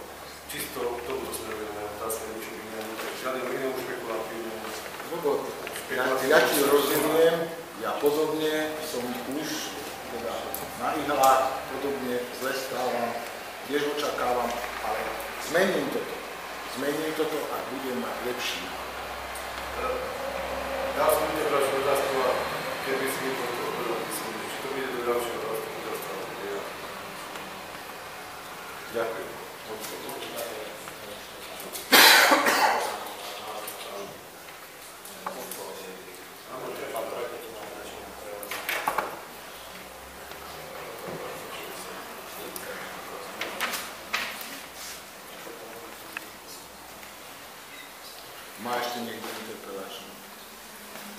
Čisto k tomuto smerujeme otázka ničím inému, takže žiadnym inému špekulatívnemu. Ja ti rozumiem, ja pozorne som už teda na ihlách podobne zle stávam, tiež očakávam, ale zmením toto a budem mať lepší. Ja som bude ďalšiu otázku a keby si mi to odpovedal, či to bude do ďalšieho zastupiteľstva. Ďakujem. Má ešte niekto interpelačnú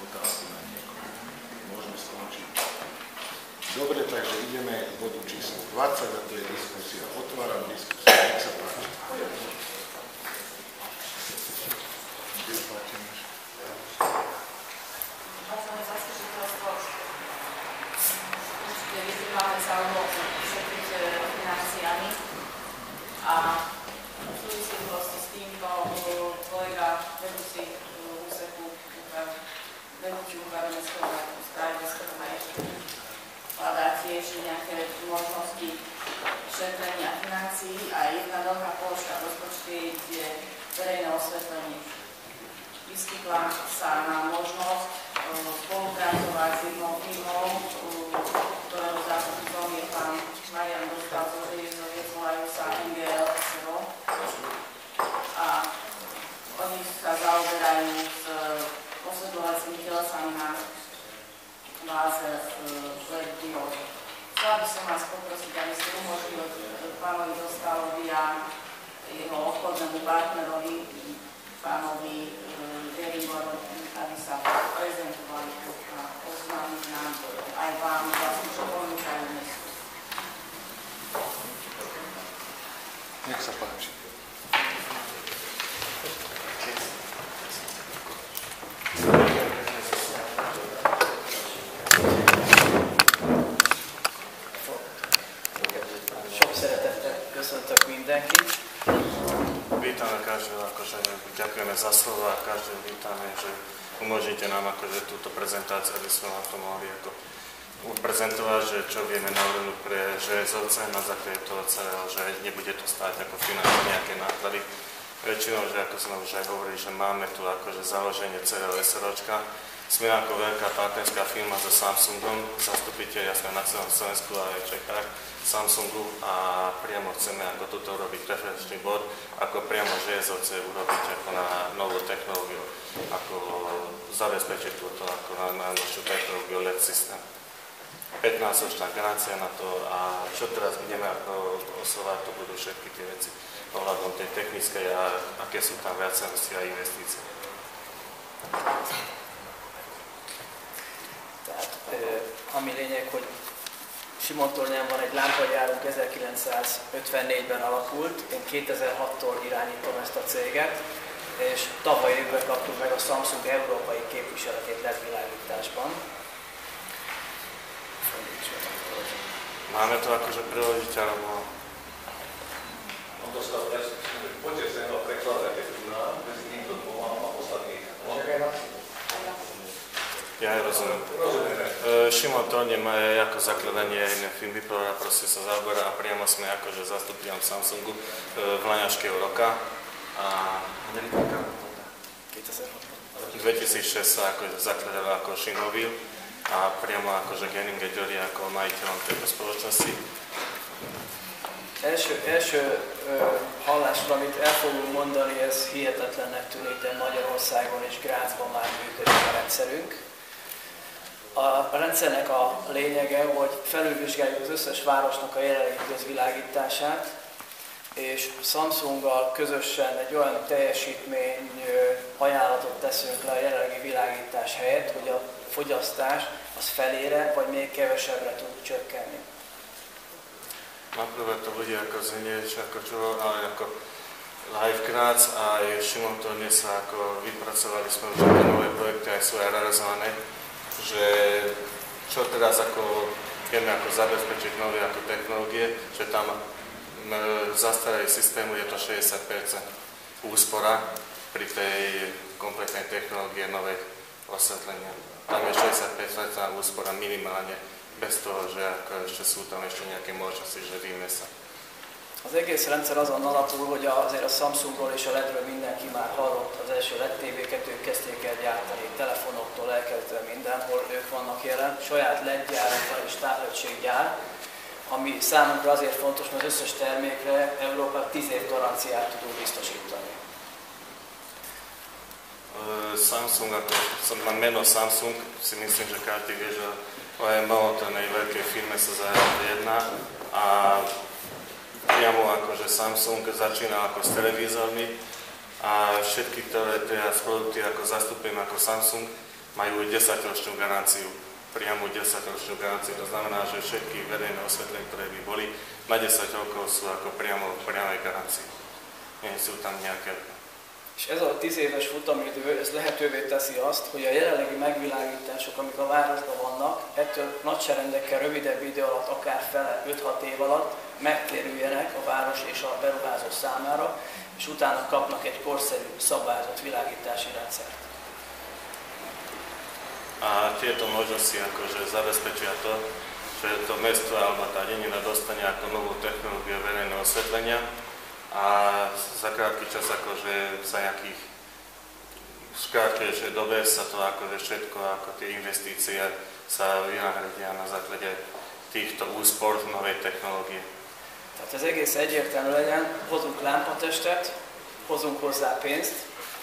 otázku na niekoho? Môžeme skončiť. Dobre, takže ideme k bodu číslo 20 a to je diskusia. Otváram diskusiu. Nech sa páči. Vážené zastupiteľstvo, určite vyzývame sa o šetriť financiami a v súvislosti s týmto kolega vedúci úseku vedúci útvaru mestského správy mestského majetku hľadá tiež nejaké možnosti šetrenia financií a jedna veľká položka v rozpočte je verejné osvetlenie. Vyskytla sa na možnosť spolupracovať s jednou firmou, ktorého zástupcom je pán Marian Dostal zo Železnoviec, volajú sa NGL SRO. A oni sa zaoberajú s osvetľovacími telesami na báze LED diód. Chcela by som vás poprosiť, aby ste umožnili pánovi Dostalovi a jeho obchodnému partnerovi, pánovi Deriborovi, aby sa prezentovali a oznámiť nám aj vám, vlastne, čo ponúkajú mestu. Nech sa páči. vítame každého, akože ďakujeme za slovo a každého vítame, že umožníte nám akože túto prezentáciu, aby sme vám to mohli ako prezentovať, že čo vieme navrhnúť pre železovce na základe toho celého, že nebude to stáť ako finančne nejaké náklady. Väčšinou, že ako sme už aj hovorili, že máme tu akože založenie celého SROčka. Sme ako veľká partnerská firma so Samsungom, zastupiteľia sme na celom Slovensku a aj v Čechách Samsungu a priamo chceme ako tuto urobiť referenčný bod, ako priamo železovce urobiť ako na novú technológiu, ako zabezpečiť túto ako na najnovšiu technológiu LED systém. 15-ročná garancia na to a čo teraz budeme ako oslovať, to budú všetky tie veci ohľadom tej technickej a aké sú tam viacerosti a investície. Tehát ami lényeg, hogy Simon Tornyán van egy lámpagyárunk, 1954-ben alakult, én 2006-tól irányítom ezt a céget, és tavaly évben kaptuk meg a Samsung európai képviseletét LED világításban. Máme to akože preložiteľom. On dostal potešeného prekladateľa medzi týmto dvoma a ostatných. Ja rozumiem. Šimon Torne má ako zakladanie jednej firmy, ktorá proste sa zaoberá a priamo sme akože zastupujeme Samsungu v Laňašského roka a 2006 sa akože zakladala ako Shimovil a priamo akože Geninger György ako majiteľom tejto spoločnosti. Első hallásra, amit el fogunk mondani, ez hihetetlennek tűnik, de Magyarországon és Grazban már működik a rendszerünk. A rendszernek a lényege, hogy felülvizsgáljuk az összes városnak a jelenlegi közvilágítását, és Samsunggal közösen egy olyan teljesítmény ajánlatot teszünk le a jelenlegi világítás helyett, hogy a fogyasztás az felére vagy még kevesebbre tud csökkenni. Naprvé to bude ako znieš, ako čo, ale ako Live Graz a aj Šimon Torne sa ako vypracovali sme už také nové projekty, aj sú aj realizované, že čo teraz ako vieme ako zabezpečiť nové ako technológie, že tam v zastaralej systému je to 60% úspora pri tej kompletnej technológie novej osvetlenia. Tam je 65% úspora minimálne, bez toho, že ako ešte sú tam ešte nejaké možnosti, že víme sa. Az egész rendszer azon alapul, hogy azért a Samsungról és a LED-ről mindenki már hallott, az első LED TV-ket ők kezdték el gyártani, telefonoktól elkezdve mindenhol ők vannak jelen. Saját LED gyárunk van és távhőséggyár, ami számunkra azért fontos, mert az összes termékre Európa 10 év garanciát tudunk biztosítani. Samsung, ako meno Samsung, si myslím, že každý vie, že o malotnej veľkej firme sa jedná a priamo akože Samsung začínal ako s televízormi a všetky teraz produkty ako zastupujem ako Samsung majú 10-ročnú garanciu, priamu 10-ročnú garanciu, to znamená, že všetky verejné osvetlenia, ktoré by boli na 10 rokov sú ako priamo v priamej garancii. Nie sú tam nejaké. És ez a 10 éves futamidő, ez lehetővé teszi azt, hogy a jelenlegi megvilágítások, amik a városban vannak, ettől nagyságrendekkel rövidebb idő alatt, akár fele 5-6 év alatt megtérüljenek a város és a beruházó számára, és utána kapnak egy korszerű, szabályozott világítási rendszert. A tieto možnosti akože zabezpečia to, že to mesto alebo tá dedina dostane ako novú technológiu verejného osvetlenia a za krátky čas akože za nejakých krátkejšej dobe sa to akože všetko, ako tie investície sa vynahradia na základe týchto úspor novej technológie. Tehát az egész egyértelmű legyen, hozunk lámpatestet, hozunk hozzá pénzt,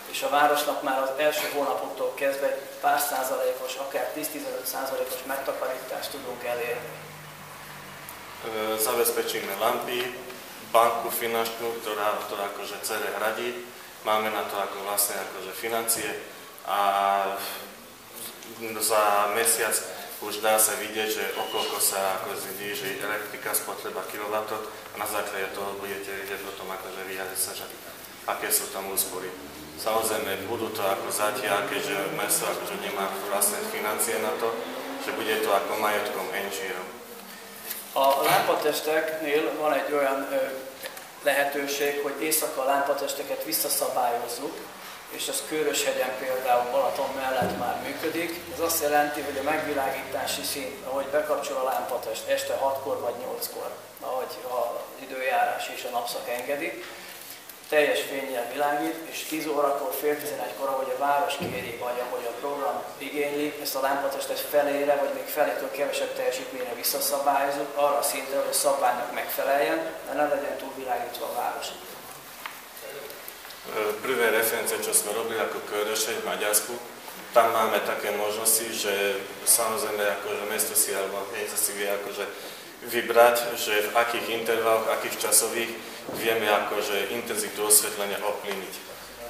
és a városnak már az első hónapoktól kezdve egy pár százalékos, akár 10-15%-os megtakarítást tudunk elérni. Zabezpečíme lampy, banku finančnú, ktorá akože celé hradí. Máme na to ako vlastne akože financie a za mesiac už dá sa vidieť, že okolko sa ako zníži elektrika, spotreba kilowattov a na základe toho budete vidieť potom akože vyjadriť sa, že aké sú tam úspory. Samozrejme budú to ako zatiaľ, keďže mesto akože nemá vlastné financie na to, že bude to ako majetkom NGO. A lámpatesteknél van egy olyan lehetőség, hogy éjszaka a lámpatesteket visszaszabályozzuk, és ez Kőröshegyen például Balaton mellett már működik. Ez azt jelenti, hogy a megvilágítási szint, ahogy bekapcsol a lámpatest este 6-kor vagy 8-kor, ahogy az időjárás és a napszak engedi, teljes fénnyel világít, és 10 órakor, fél 11-kor, ahogy a város kéri, vagy ahogy a program igényli, ezt a lámpatestet felére, vagy még felétől kevesebb teljesítményre visszaszabályozzuk, arra a szintre, hogy a szabványnak megfeleljen, de ne legyen túlvilágítva a város. Prvé referencie, čo sme robili ako Kőröshegy v Maďarsku, tam máme také možnosti, že samozrejme akože mesto si alebo hneď si vie akože vybrať, že v akých intervaloch, akých časových vieme akože intenzitu osvetlenia ovplyvniť.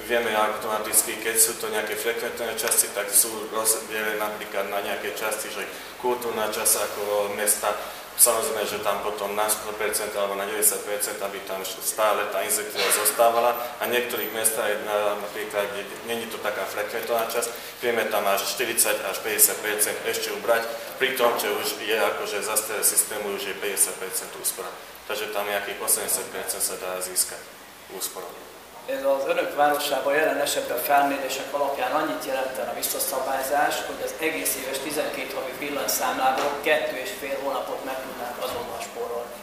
Vieme automaticky, keď sú to nejaké frekventné časti, tak sú rozdelené napríklad na nejaké časti, že kultúrna časť ako mesta, samozrejme, že tam potom na 100% alebo na 90%, aby tam stále tá inzekcia zostávala a v niektorých mestách, napríklad, kde není to taká frekventná časť, vieme tam až 40 až 50% ešte ubrať, pri tom, že už je akože za staré systému už je 50% úspora. Takže tam nejakých 80% sa dá získať úspora. Ez az önök városában jelen esetben felmérések alapján annyit jelenten a visszaszabályzás, hogy az egész éves 12 havi villanyszámlából 2,5 hónapot meg tudnánk azonnal spórolni.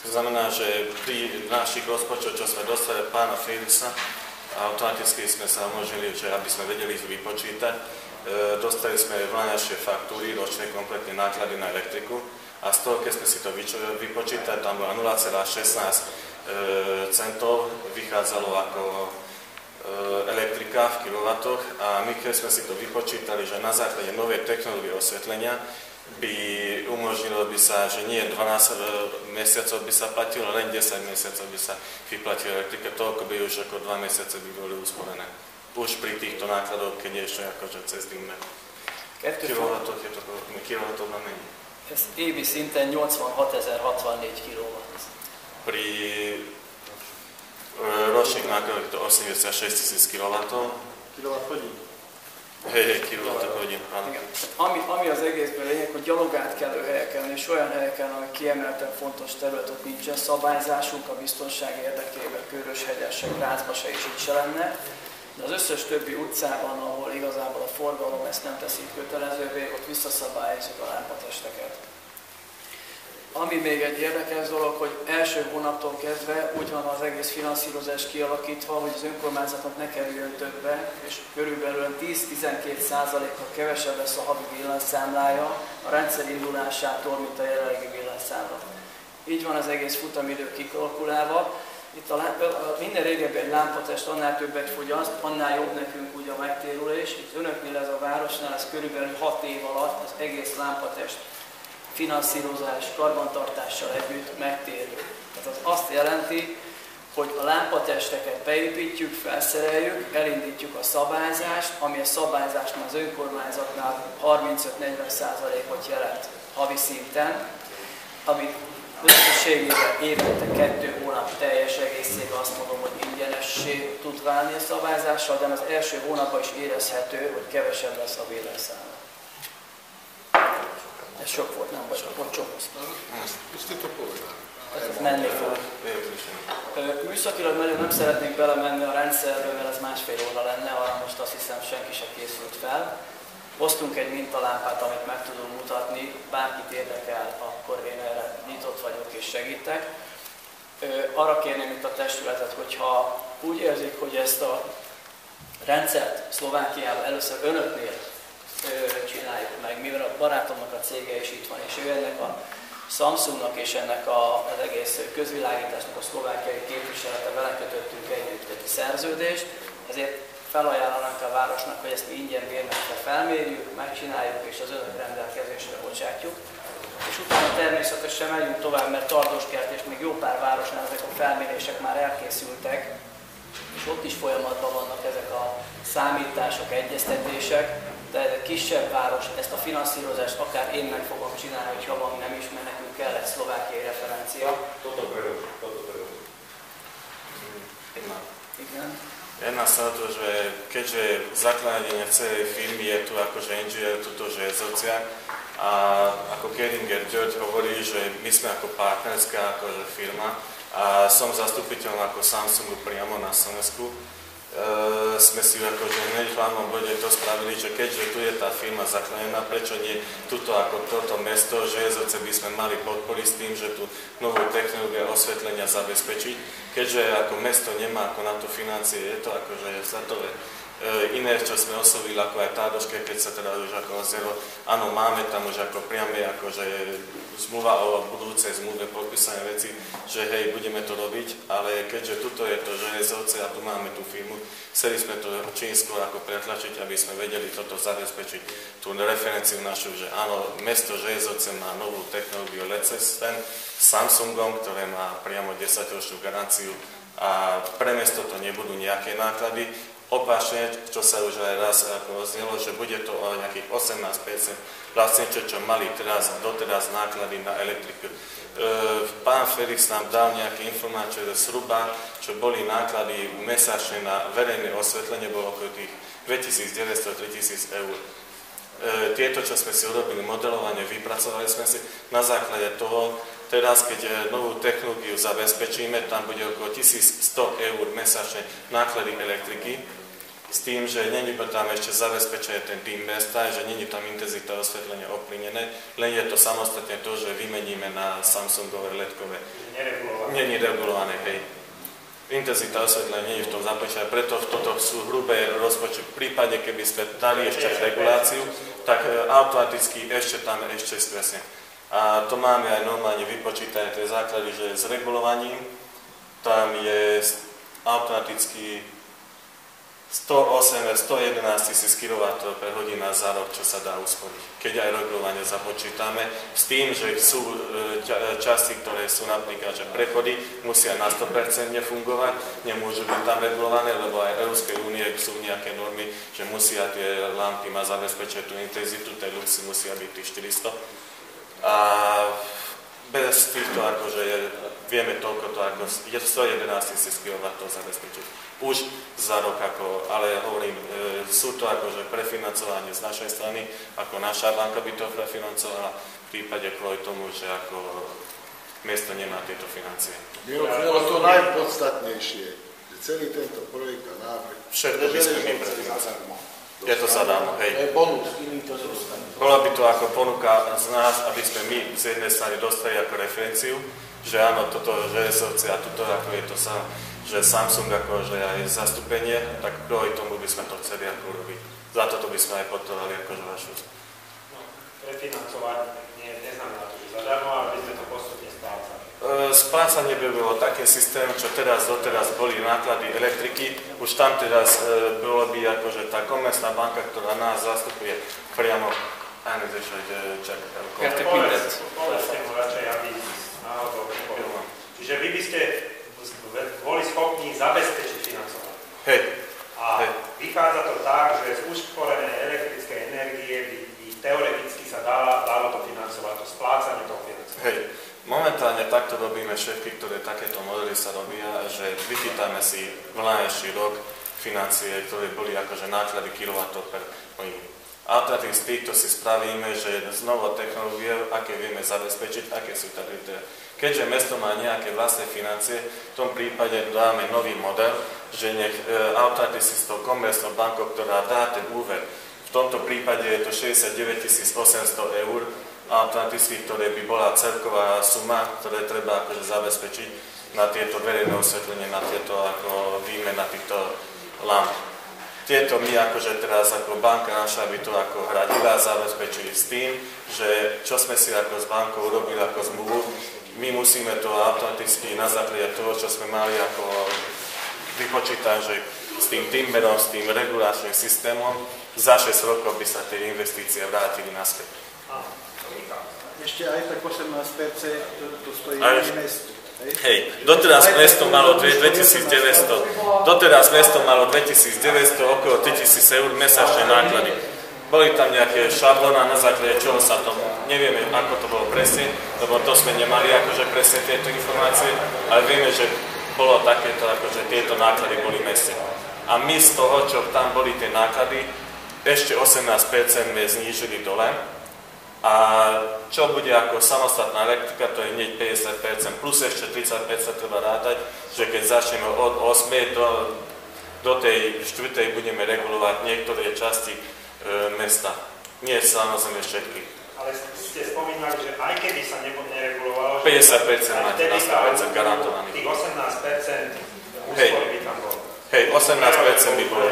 To znamená, že pri našich rozpočtoch, čo sme dostali od pána Felixa, automaticky sme sa umožnili, že aby sme vedeli vypočítať, dostali sme vláňašie faktúry, ročné kompletne náklady na elektriku a z toho, keď sme si to vypočítali, tam bola 0,16 centov vychádzalo ako elektrika v kilowattoch a my keď sme si to vypočítali, že na základe novej technológie osvetlenia by umožnilo by sa, že nie 12 mesiacov by sa platilo, len 10 mesiacov by sa vyplatila elektrika, toľko by už ako 2 mesiace by boli usporené. Už pri týchto nákladoch, keď je ešte akože cez dymné. Kilowattoch je to kilowattov na mení. Ez évi szinten 86.064 kW. Pri ročných nákladoch je to 86 000 kW. Kilowatt-hodín? Hej, kilowatt-hodín, áno. Ami az egészben lényeg, hogy gyalogátkelő helyeken és olyan helyeken, amik kiemelten fontos terület, ott nincsen szabályzásunk a biztonság érdekében, Kőröshegyen se, Grácsba se is itt se lenne. De az összes többi utcában, ahol igazából a forgalom ezt nem teszi kötelezővé, ott visszaszabályozzuk a lámpatesteket. Ami még egy érdekes dolog, hogy első hónaptól kezdve úgy van az egész finanszírozás kialakítva, hogy az önkormányzatnak ne kerüljön többe, és körülbelül 10-12%-kal kevesebb lesz a havi villanyszámlája a rendszer indulásától, mint a jelenlegi villanyszámla. Így van az egész futamidő kikalkulálva. Itt minden régebben egy lámpatest annál többet fogyaszt, annál jobb nekünk ugye a megtérülés. Itt önöknél ez a városnál, ez körülbelül 6 év alatt az egész lámpatest finanszírozás, karbantartással együtt megtérül. Tehát az azt jelenti, hogy a lámpatesteket beépítjük, felszereljük, elindítjuk a szabályzást, ami a szabályzásnál az önkormányzatnál 35-40%-ot jelent havi szinten, ami összességében évente 2 hónap teljes egészében azt mondom, hogy ingyenessé tud válni a szabályzással, de az első hónapban is érezhető, hogy kevesebb lesz a villanyszámla. Ez sok volt, nem vagy csomóztam. Ez menni fog. Műszakilag nagyon nem szeretnék belemenni a rendszerbe, mert ez 1,5 óra lenne, arra most azt hiszem senki sem készült fel. Hoztunk egy mintalámpát, amit meg tudunk mutatni, bárkit érdekel, akkor én erre nyitott vagyok és segítek. Arra kérném itt a testületet, hogyha úgy érzik, hogy ezt a rendszert Szlovákiában először önöknél csináljuk meg, mivel a barátomnak a cége is itt van, és ő ennek a Samsungnak és ennek az egész közvilágításnak a szlovákiai képviselete, vele kötöttünk egy szerződést, ezért felajánlanak a városnak, hogy ezt mi ingyen bérlettel felmérjük, megcsináljuk és az önök rendelkezésre bocsátjuk. És utána természetesen megyünk tovább, mert Tardoskert és még jó pár városnál ezek a felmérések már elkészültek, és ott is folyamatban vannak ezek a számítások, egyeztetések, de ez egy kisebb város, ezt a finanszírozást akár én meg fogom csinálni, hogyha van nem is, mert nekünk kell egy szlovákiai referencia. Igen. Jedná sa o to, že keďže zakladanie celej firmy je tu akože NGL, tuto, že je sociál, A ako Keringer George hovorí, že my sme ako partnerská akože firma a som zastupiteľom ako Samsungu priamo na Slovensku. Sme si akože hneď v hlavnom bode to spravili, že keďže tu je tá firma zaklenená, prečo nie tuto ako toto mesto Železovce by sme mali podporiť s tým, že tu novú technológiu osvetlenia zabezpečiť. Keďže ako mesto nemá ako na to financie, je to akože zatové. Iné, čo sme oslovili ako aj Tádoške, keď sa teda už ako ozero, áno, máme tam už ako priame akože zmluva o budúcej zmluve, podpísané veci, že hej, budeme to robiť, ale keďže tuto je to Železovce a tu máme tú firmu, chceli sme to čím skôr ako pretlačiť, aby sme vedeli toto zabezpečiť, tú referenciu našu, že áno, mesto Železovce má novú technológiu LED systém s Samsungom, ktoré má priamo 10-ročnú garanciu a pre mesto to nebudú nejaké náklady. Opačne, čo sa už aj raz ako znelo, že bude to o nejakých 18% vlastne, čo mali doteraz náklady na elektriku. Pán Felix nám dal nejaké informácie, že zhruba, čo boli náklady mesačne na verejné osvetlenie, bolo okolo tých 2900-3000 eur. Tieto, čo sme si urobili modelovanie, vypracovali sme si na základe toho, teraz, keď novú technológiu zabezpečíme, tam bude okolo 1100 eur mesačne náklady elektriky, s tým, že není tam ešte zabezpečený ten tým mesta, že není tam intenzita osvetlenia ovplyvnené, len je to samostatne to, že vymeníme na Samsungové LED-kové. Není regulované, hej. Intenzita osvetlenia není v tom započítané, preto toto sú hrubé rozpočty. V prípade, keby sme dali ešte reguláciu, tak automaticky ešte skresne. A to máme aj normálne vypočítané tie základy, že s regulovaním tam je automaticky 111 000 kWh za rok, čo sa dá usporiť. Keď aj regulovanie započítame, s tým, že sú časti, ktoré sú napríklad, že prechody musia na 100% fungovať, nemôžu byť tam regulované, lebo aj Európskej únie sú nejaké normy, že musia tie lampy mať zabezpečiť tú intenzitu, tie luxy musia byť tých 400. A bez týchto akože vieme toľko to ako 111 000 kW zabezpečiť. Už za rok ako, ale hovorím, sú to akože prefinancovanie z našej strany, ako naša banka by to prefinancovala v prípade kvôli tomu, že ako mesto nemá tieto financie. Bylo to najpodstatnejšie, že celý tento projekt a návrh všetko by sme my prefinancovali. Je to zadarmo, hej. To je bonus, iný to nedostane. Bola by to ako ponuka z nás, aby sme my z jednej strany dostali ako referenciu, že áno, toto Železovce a toto ako je to sa, že Samsung ako, že aj zastúpenie, tak kvôli tomu by sme to chceli ako urobiť. Za toto by sme aj podporovali akože vašu. No, refinancovať neznamená to, že zadarmo, ale by sme to postupne splácali. Splácanie by bolo také systém, čo doteraz boli náklady elektriky, už tam teraz bolo by akože tá komerčná banka, ktorá nás zastupuje priamo, povedzte mu radšej, aby náhodou nepovedal. Čiže vy by ste boli schopní zabezpečiť financovanie. Hej. A vychádza to tak, že z ušporenej elektrickej energie by teoreticky sa dalo to financovať, to splácanie toho financovania. Hej. Momentálne takto robíme všetky, ktoré takéto modely sa robia, že vypýtame si v najbližší rok financie, ktoré boli akože náklady kilowattov per hodinu. Alternatív z týchto si spravíme, že z novou technológiou, aké vieme zabezpečiť, aké sú tady. Keďže mesto má nejaké vlastné financie, v tom prípade dáme nový model, že nech alternatív si s tou komerčnou bankou, ktorá dá ten úver, v tomto prípade je to 69 800 eur, alternatívy, ktoré by bola celková suma, ktoré treba akože zabezpečiť na tieto verejné osvetlenie, na tieto ako výmena týchto lamp. Tieto my akože teraz ako banka naša by to ako hradila a zabezpečili s tým, že čo sme si ako s bankou urobili ako zmluvu, my musíme to automaticky na základe toho, čo sme mali ako vypočítať, že s tým timberom, s tým regulačným systémom, za 6 rokov by sa tie investície vrátili naspäť. Ešte aj tak 18% to stojí mesto. Hej, doteraz mesto malo 2900, okolo 3000 eur mesačné náklady. Boli tam nejaké šablóna, na základe čoho sa to, nevieme ako to bolo presne, lebo to sme nemali akože presne tieto informácie, ale vieme, že bolo takéto, akože tieto náklady boli v meste. A my z toho, čo tam boli tie náklady, ešte 18% sme znížili dole, A čo bude ako samostatná elektrika, to je hneď 50%, plus ešte 30% treba rátať, že keď začneme od 8. do tej 4. budeme regulovať niektoré časti mesta. Nie samozrejme všetky. Ale ste spomínali, že aj keby sa neregulovalo, 50% máte na 100% garantovaných. Tých 18% úspory by tam bolo. Hej, 18% by bolo.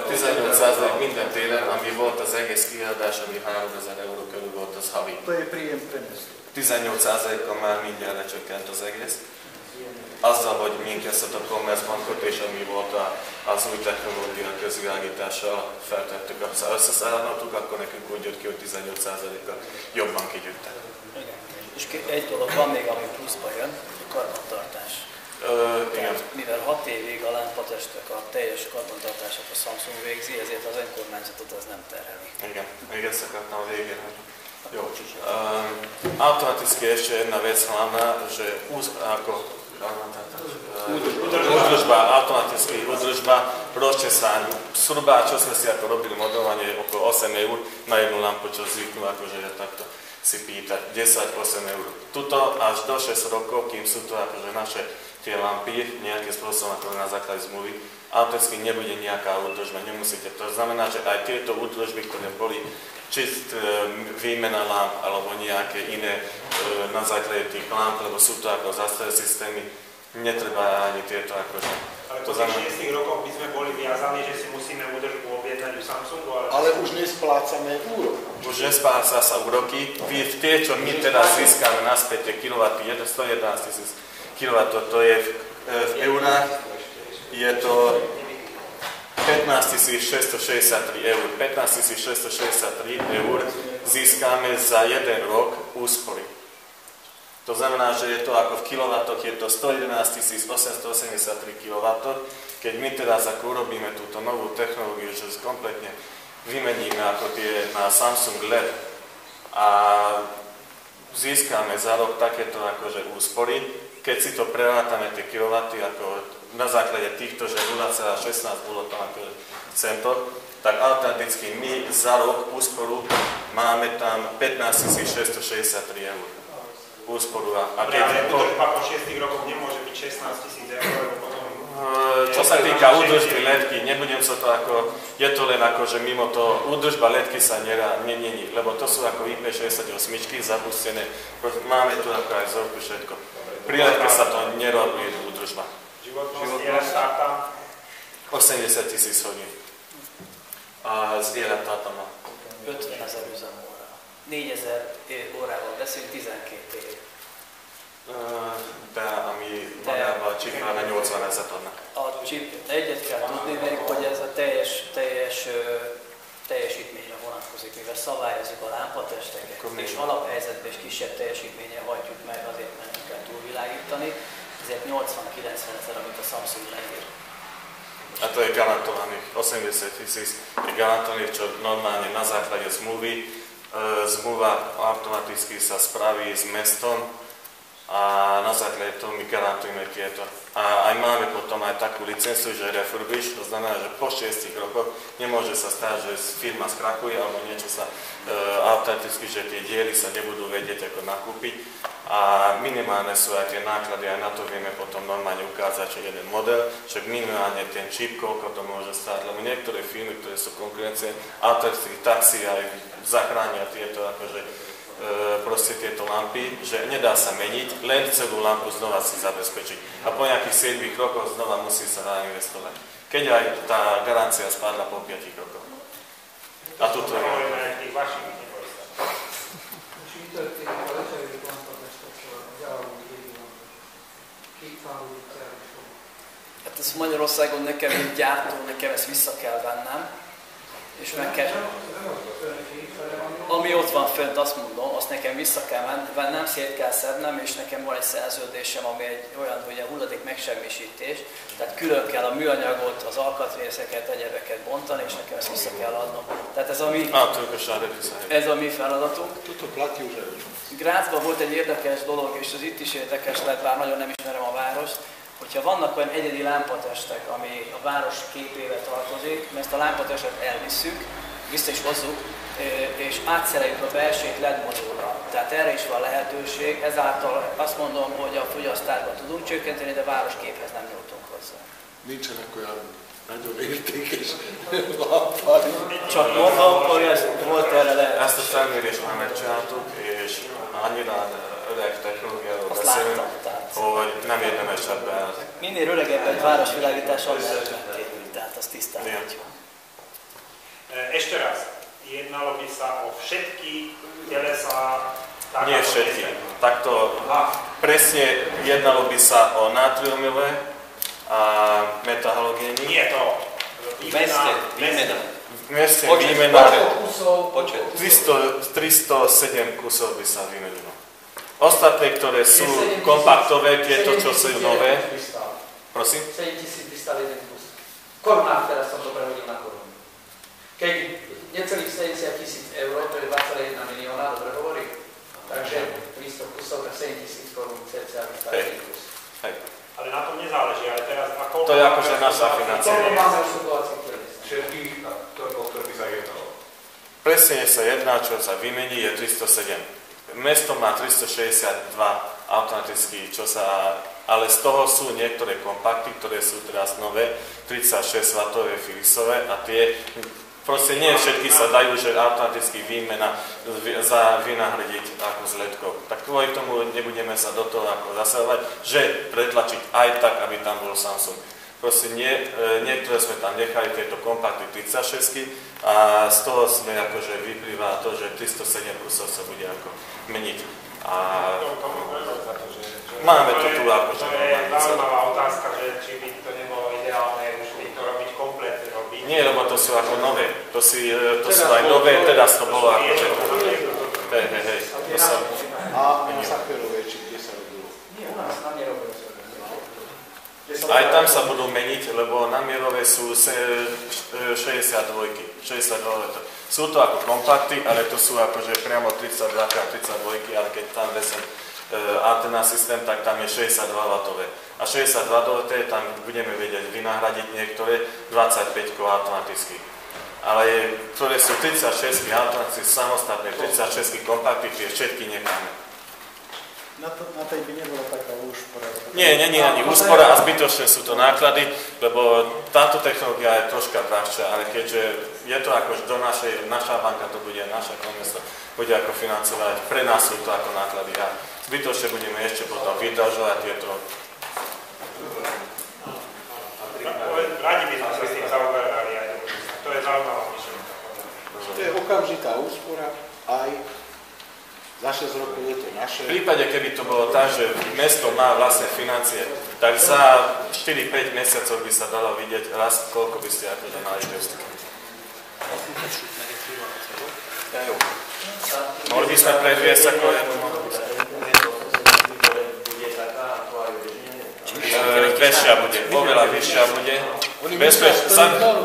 18% minden télen, ami volt az egész kiadás, ami 3000 euró körül volt, az havi. To je príjem pre mesto. 18%-kal már mindjárt lecsökkent az egész. Azzal, hogy minket ezt a Commerzbankot és ami volt az új technológia közvilágítással feltettük, összeszállítottuk, akkor nekünk úgy jött ki, hogy 18%-kal jobban kigyűjtek. És egy dolog van még, ami pluszba jön, a karbantartás. Igen. Mivel 6 évig a lámpatestek a teljes karbantartását a Samsung végzi, ezért az önkormányzatot az nem terheli. Igen, még ezt akartam a végén. Jó. Automaticky ešte jedna vec hlavná, že údržba, automaticky údržba, proste sa zhruba, čo sme si ako robili modelovanie, okolo 8 eur na jednu lampu, čo zvyknú akože takto si pýtať, 10-8 eur. Tuto až do 6 rokov, kým sú to akože naše tie lampy, nejakým spôsobom ako na základe zmluvy, automaticky nebude nejaká údržba, nemusíte. To znamená, že aj tieto údržby, ktoré boli čist výmena lamp alebo nejaké iné na základe tých lamp, lebo sú to ako zastaré systémy, netreba ani tieto akože. Ale po 6 rokoch by sme boli viazaní, že si musíme údržbu objednať u Samsungu, ale už nesplácame úrok. Už nespláca sa úroky. Tie, čo my teraz získame naspäť, tie kilowaty, 111 000 kW, to je v eurách, je to 15 663 eur. 15 663 eur získame za jeden rok úspory. To znamená, že je to ako v kilowatoch, je to 111 883 kW. Keď my teraz ako urobíme túto novú technológiu, že kompletne vymeníme ako tie na Samsung LED a získame za rok takéto akože úspory, keď si to prerátame tie kilowaty ako na základe týchto, že 0,16 bolo tam ako centov, tak automaticky my za rok úsporu máme tam 15 663 eur. Úsporu a keď údržba po 6 rokoch nemôže byť 16 000 eur, lebo potom... Čo sa týka údržby ledky, nebudem sa to ako, je to len ako, že mimo to údržba ledky sa není, lebo to sú ako IP68 zapustené, máme tu ako aj vzorku všetko. Pri ledke sa to nerobí údržba. Životnosť starta 80 000 hodín. A z élettarta má. 50 000 üzemóra. 4000 órával beszélünk, 12 év. De ami magában a csipnál 80 000 adnak. A chip, egyet kell tudni még, hogy ez a teljesítményre vonatkozik, mivel szabályozik a lámpatesteket, és alaphelyzetben is kisebb teljesítménnyel hagyjuk meg, azért mert nem kell túlvilágítani, ezért 80-90 000, amit a Samsung leír. A to je garantovaných, 80 000 je garantovaných, čo normálne na základe zmluvy. Zmluva automaticky sa spraví s mestom a na základe toho my garantujeme tieto. A aj máme potom aj takú licenciu, že refurbish, to znamená, že po 6 rokoch nemôže sa stať, že firma skrachuje alebo niečo sa automaticky, že tie diely sa nebudú vedieť ako nakúpiť. A minimálne sú aj tie náklady, aj na to vieme potom normálne ukázať, že jeden model, však minimálne ten čip, koľko to môže stáť, lebo niektoré firmy, ktoré sú konkurencie, automaticky taxi aj zachránia tieto akože proste tieto lampy, že nedá sa meniť, len celú lampu znova si zabezpečiť. A po nejakých 7 rokoch znova musí sa nainvestovať. Keď aj tá garancia spadla po 5 rokoch. A tuto je... Hát ez Magyarországon nekem, mint gyártó, nekem ezt vissza kell vennem, és meg kell... Ami ott van fönt, azt mondom, azt nekem vissza kell vennem, szét kell szednem, és nekem van egy szerződésem, ami egy olyan, hogy a hulladék megsemmisítés, tehát külön kell a műanyagot, az alkatrészeket, egyebeket bontani, és nekem ezt vissza kell adnom. Tehát ez a mi feladatunk. Grazban volt egy érdekes dolog, és az itt is érdekes lett, bár nagyon nem ismerem a várost, hogyha vannak olyan egyedi lámpatestek, ami a város képébe tartozik, mert ezt a lámpatestet elvisszük, vissza is hozzuk, és átszereljük a belsőt LED modulra. Tehát erre is van lehetőség, ezáltal azt mondom, hogy a fogyasztásban tudunk csökkenteni, de városképhez nem nyújtunk hozzá. Nincsenek olyan nagyon értékes lampari. Csak mondom, hogy ez volt erre lehet. Ezt a felmérést már megcsináltuk, és annyira öreg technológiáról beszélünk, hogy nem érdemes ebben. Minél öregebb egy városvilágítás, annál ötleték, tehát azt tisztálhatjuk. Ešte raz, jednalo by sa o všetky telesá... Nie všetky. Takto presne jednalo by sa o natriumové a metahalogény. Nie to. Výmena. Počet. 307 kusov by sa vymenilo. Ostatné, ktoré sú kompaktové, tieto, čo sú nové. Prosím? 7301 kus. Korunách teraz som to prehodil na korunu. Keď necelých 70 000 eur, to je 2,1 milióna, dobre hovorí? Takže 300 kusov, tak 7 000 korún cca vystavený kus. Hej. Ale na tom nezáleží, ale teraz ako... To je akože naša financia. To máme v situácii, ktoré Všetkých, o ktorých by sa jednalo. Presne sa jedná, čo sa vymení, je 307. Mesto má 362 automaticky, ale z toho sú niektoré kompakty, ktoré sú teraz nové, 36W Philipsové a tie proste nie všetky sa dajú, že automaticky výmena vynahradiť ako z ledkou. Tak kvôli tomu nebudeme sa do toho ako zasahovať, že pretlačiť aj tak, aby tam bol Samsung. Proste niektoré sme tam nechali tieto kompakty 36 a z toho sme akože vyplýva to, že 307 kusov sa bude ako meniť. A máme to tu akože... To je zaujímavá otázka, že či by to nebolo ideálne už by to robiť komplet robiť. Nie, lebo to sú ako nové. To sú aj nové, teraz to bolo akože... Hej. A na Sacherovej, či kde sa robilo? Nie, u nás na Mierovej. Aj tam sa budú meniť, lebo na Mierové sú 62. Sú to ako kompakty, ale to sú akože priamo 32x32, ale keď tam vesem antenná systém, tak tam je 62W. A 62W tam budeme vedieť vynahradiť niektoré 25 automaticky. Ale ktoré sú 36 automaticky samostatné, 36 kompakty, tie všetky necháme. Na tej by nebola taká úspora. Nie, není ani úspora a zbytočne sú to náklady, lebo táto technológia je troška drahšia, ale keďže je to akož do naša banka to bude, naša komisia bude ako financovať, pre nás sú to ako náklady a zbytočne budeme ešte potom vydržovať tieto. Radi by sme sa s tým zaoberali aj to je zaujímavá myšlenka. To je okamžitá úspora aj za 6 rokov je to naše. V prípade, keby to bolo tak, že mesto má vlastné financie, tak za 4-5 mesiacov by sa dalo vidieť raz, koľko by ste akože mali testiky. Mohli by sme predviesť ako vyššia bude, oveľa vyššia bude.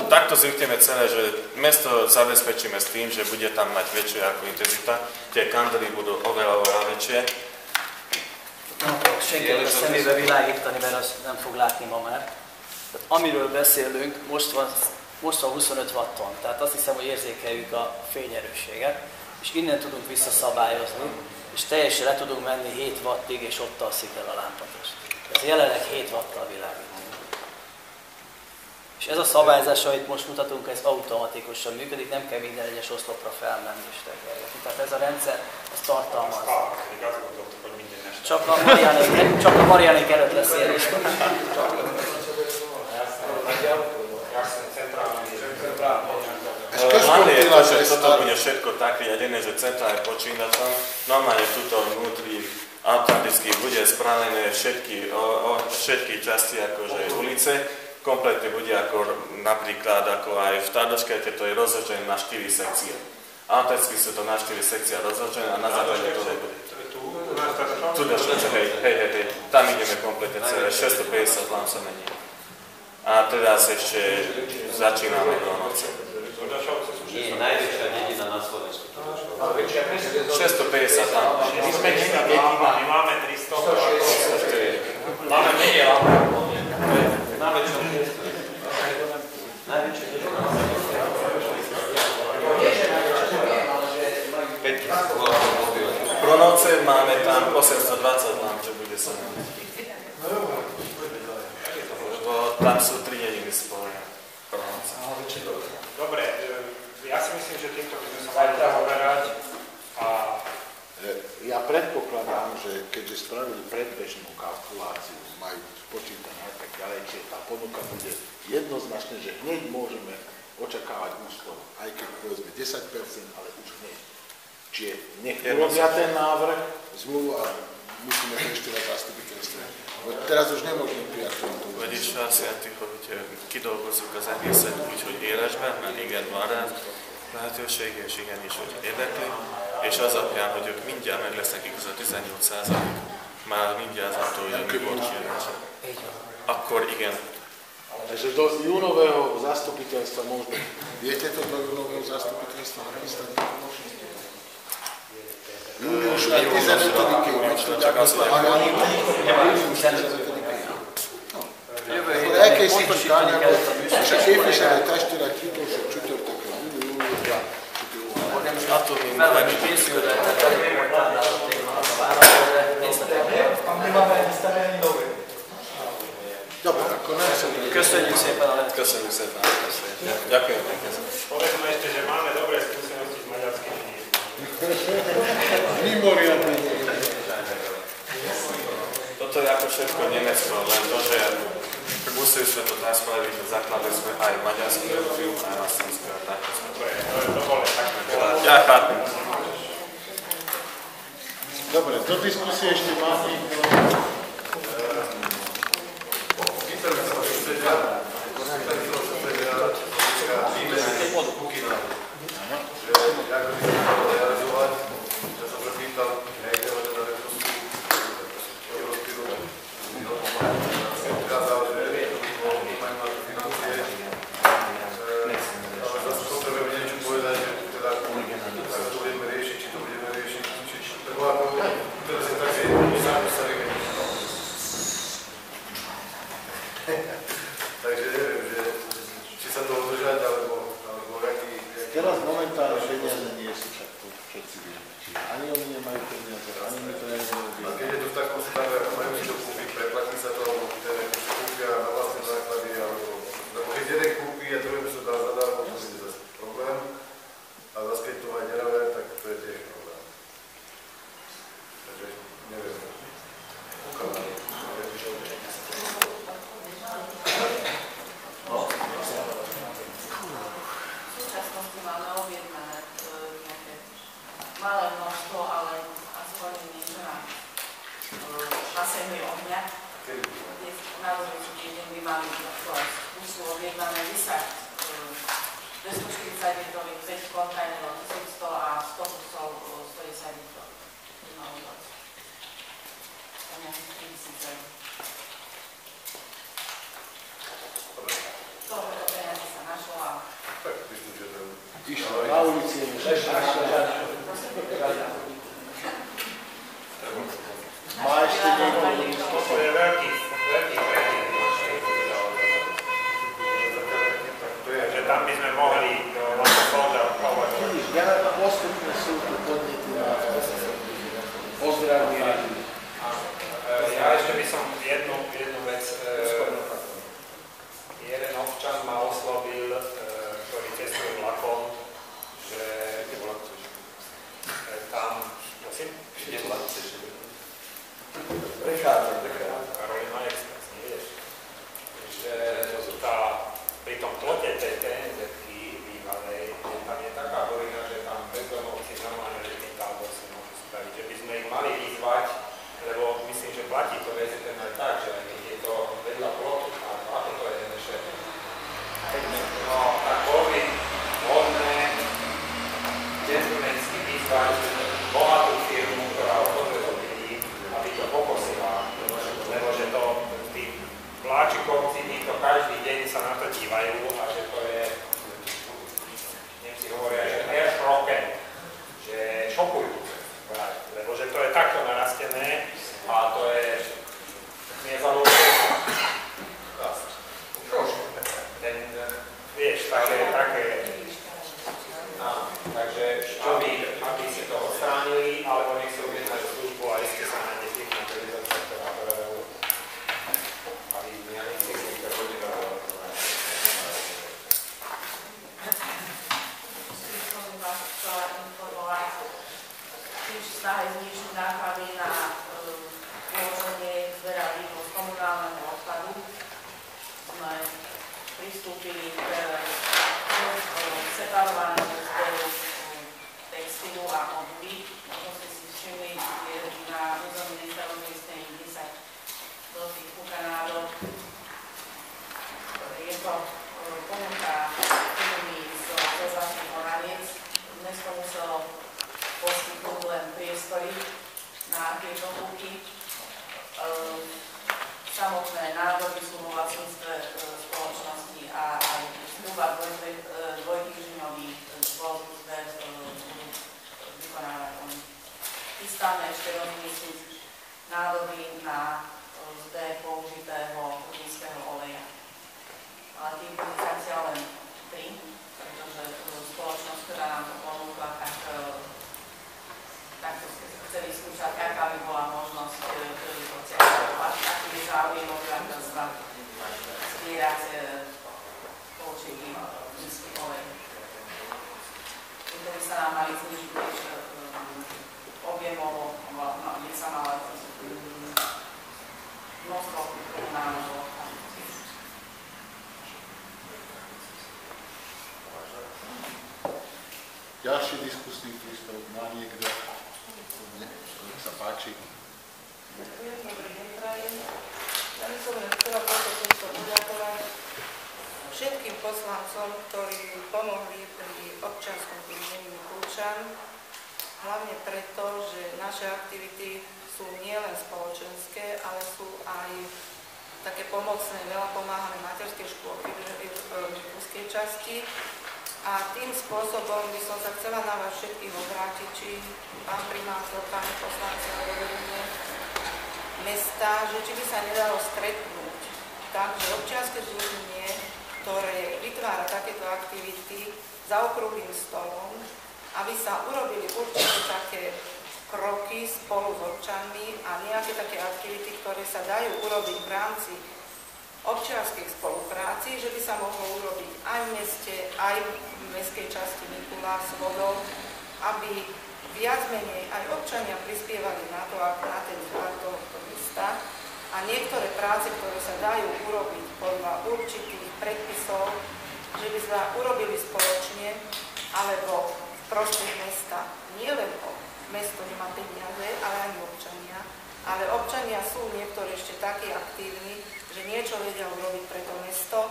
Takto zvykneme celé, že mesto zabezpečíme s tým, že bude tam mať väčšia ako intenzita. Tie kandely budú oveľa väčšie. Senki a szemébe világítani, mert azt nem fog látni ma már. Tehát, amiről beszélünk, most van 25 watton, tehát azt hiszem, hogy érzékeljük a fényerősséget, és innen tudunk visszaszabályozni, és teljesen le tudunk menni 7 wattig, és ott alszik el a lámpatest. Ez jelenleg 7 watttal világít. És ez a szabályzás, amit most mutatunk, ez automatikusan működik, nem kell minden egyes oszlopra felmenni és tekergetni. Tehát ez a rendszer, ez tartalmaz. Csak a Mariánék előtt lesz ilyen is. Hlavne je to, že toto bude všetko tak riadené, že centrálne počítačom, normálne tuto vnútri automaticky bude spravené všetky časti akože ulice, kompletne bude ako napríklad ako aj v Tardoškete, to je rozložené na 4 sekcie. Automaticky sú to na 4 sekcie rozložené a na základe toho bude. Tu hej, tam ideme kompletne celé, 650 lamp sa mení. A teraz ešte začíname do noci. Nie, najväčšia dedina na Slovensku. 650 tam. My sme dedina, my máme 300. Máme menej lamp. Najväčšia dedina. tam sú 3 dediny spojené. Dobre, ja si myslím, že týmto by sme sa mali zaoberať a Ja predpokladám, že keďže spravili predbežnú kalkuláciu, majú spočítané a tak ďalej, čiže tá ponuka bude jednoznačne, že hneď môžeme očakávať úspor, aj keď povedzme 10%, ale už hneď. Čiže nech urobia ten návrh, zmluvu a musíme to ešte raz zastupiteľstve. Teraz už nemôžeme prijať tomu. Vagyis azt kidolgozzuk az egészet úgy, hogy élesben, mert igen, van rá lehetőség, és igenis, hogy érdekli, és az alapján, hogy ők mindjárt meg lesznek igaz a 18%, már mindjárt attól, hogy mi volt kérdése. Akkor igen. Takže do júnového zastupiteľstva môžeme. Viete to do júnového zastupiteľstva nachystať? Június na 10 metodiky. Elke is itt a tányából, és a képviselőtestület utolsó csütörtökön júniusban Attól még megkészül. Dobre, akkor nem szoktuk. Köszönjük szépen a lehetőséget. Köszönjük szépen a beszélgetést. Ďakujem pekne. povedzme ešte, že máme dobré skúsenosti s maďarskými Mimoriadne. Toto je ako všetko Nemecko, len to, že museli sme to nastaviť, že zakladali sme aj maďarskú verziu, aj na slovenskú a takto sme to. To bolo také. Ja chápem. Dobre, do diskusie ešte máme. Takže neviem, že či sa toho držať, alebo aký... Teraz momentálne peniaze nie sú, však to všetci vieme. Čiže ani oni nemajú peniaze, ani my to nerobíme. A keď je to v takom stave, ako majú si to kúpiť, preplatí sa to, alebo ktoré kúpia na vlastné základy, alebo keď jeden kúpi a druhým sa dá zadarmo, to je zase problém. A zase keď to aj nerobia, tak to je tiež problém. Takže neviem. V súčasnosti máme objednané nejaké malé množstvo, ale aspoň niečo na hasenie ohňa. Naozaj sú týždeň by mali sú objednané 240 litrových 5 kontajnerov, 1100 a 100 kusov 110 litrov. To nejakých 3000 eur. Toľko peniazy sa našlo a... Tak, myslím, že to... Išlo na ulici, má ešte niekto. Toto je veľký kredit. Takže tam by sme mohli na to fonda odpovať. Ja postupne sú tu podnety na ozdravný režim. Ja ešte by som jednu vec. Jeden občan ma oslovil, ktorý cestuje vlakom, že darovaného zboru textilu a obuvy. Možno ste si všimli, je na území mesta rozmiestnených 10 veľkých kukanárov. Je to ponuka firmy z vlastných Oraniec. Mesto muselo poskytnúť len priestory na tieto bunky. Samotné nádoby sú vo vlastníctve spoločnosti a aj zhruba dvojtýždňový zbor budú vykonávať oni. Chystáme ešte rozmysliť nádoby na zber použitého kuchyňského oleja. Ale tým bude zatiaľ len 3, pretože spoločnosť, ktorá nám to ponúkla, tak to chceli skúšať, aká by bola možnosť sociálneho, aký je záujem obyvateľstva zbierať použitý kuchyňský olej. Týmto by sa nám mali znižiť objemovo, by sa mala množstvo komunálneho. Ďalší diskusný prístup má niekto? Nech sa páči. Ďakujem, dobrý deň prajem. Ja by som chcela toto poďakovať všetkým poslancom, ktorí pomohli pri občianskom združení Mikulčan, hlavne preto, že naše aktivity sú nielen spoločenské, ale sú aj také pomocné. Veľa pomáhame materskej škôlky v Mikulskej časti. A tým spôsobom by som sa chcela na vás všetkých obrátiť, či pán primátor, páni poslanci alebo vedenie mesta, že či by sa nedalo stretnúť. Takže občianske združenie, ktoré vytvára takéto aktivity za okrúhlym stolom, aby sa urobili určite také kroky spolu s občanmi a nejaké také aktivity, ktoré sa dajú urobiť v rámci občianskych spolupráci, že by sa mohlo urobiť aj v meste, aj v mestskej časti Mikula s vodou, aby viac menej aj občania prispievali na to, na ten vzhľad tohto mesta a niektoré práce, ktoré sa dajú urobiť podľa určitých predpisov, že by sa urobili spoločne alebo v prospech mesta. Nie len mesto nemá peniaze, ale aj občania. Ale občania sú niektorí ešte takí aktívni, že niečo vedia urobiť pre to mesto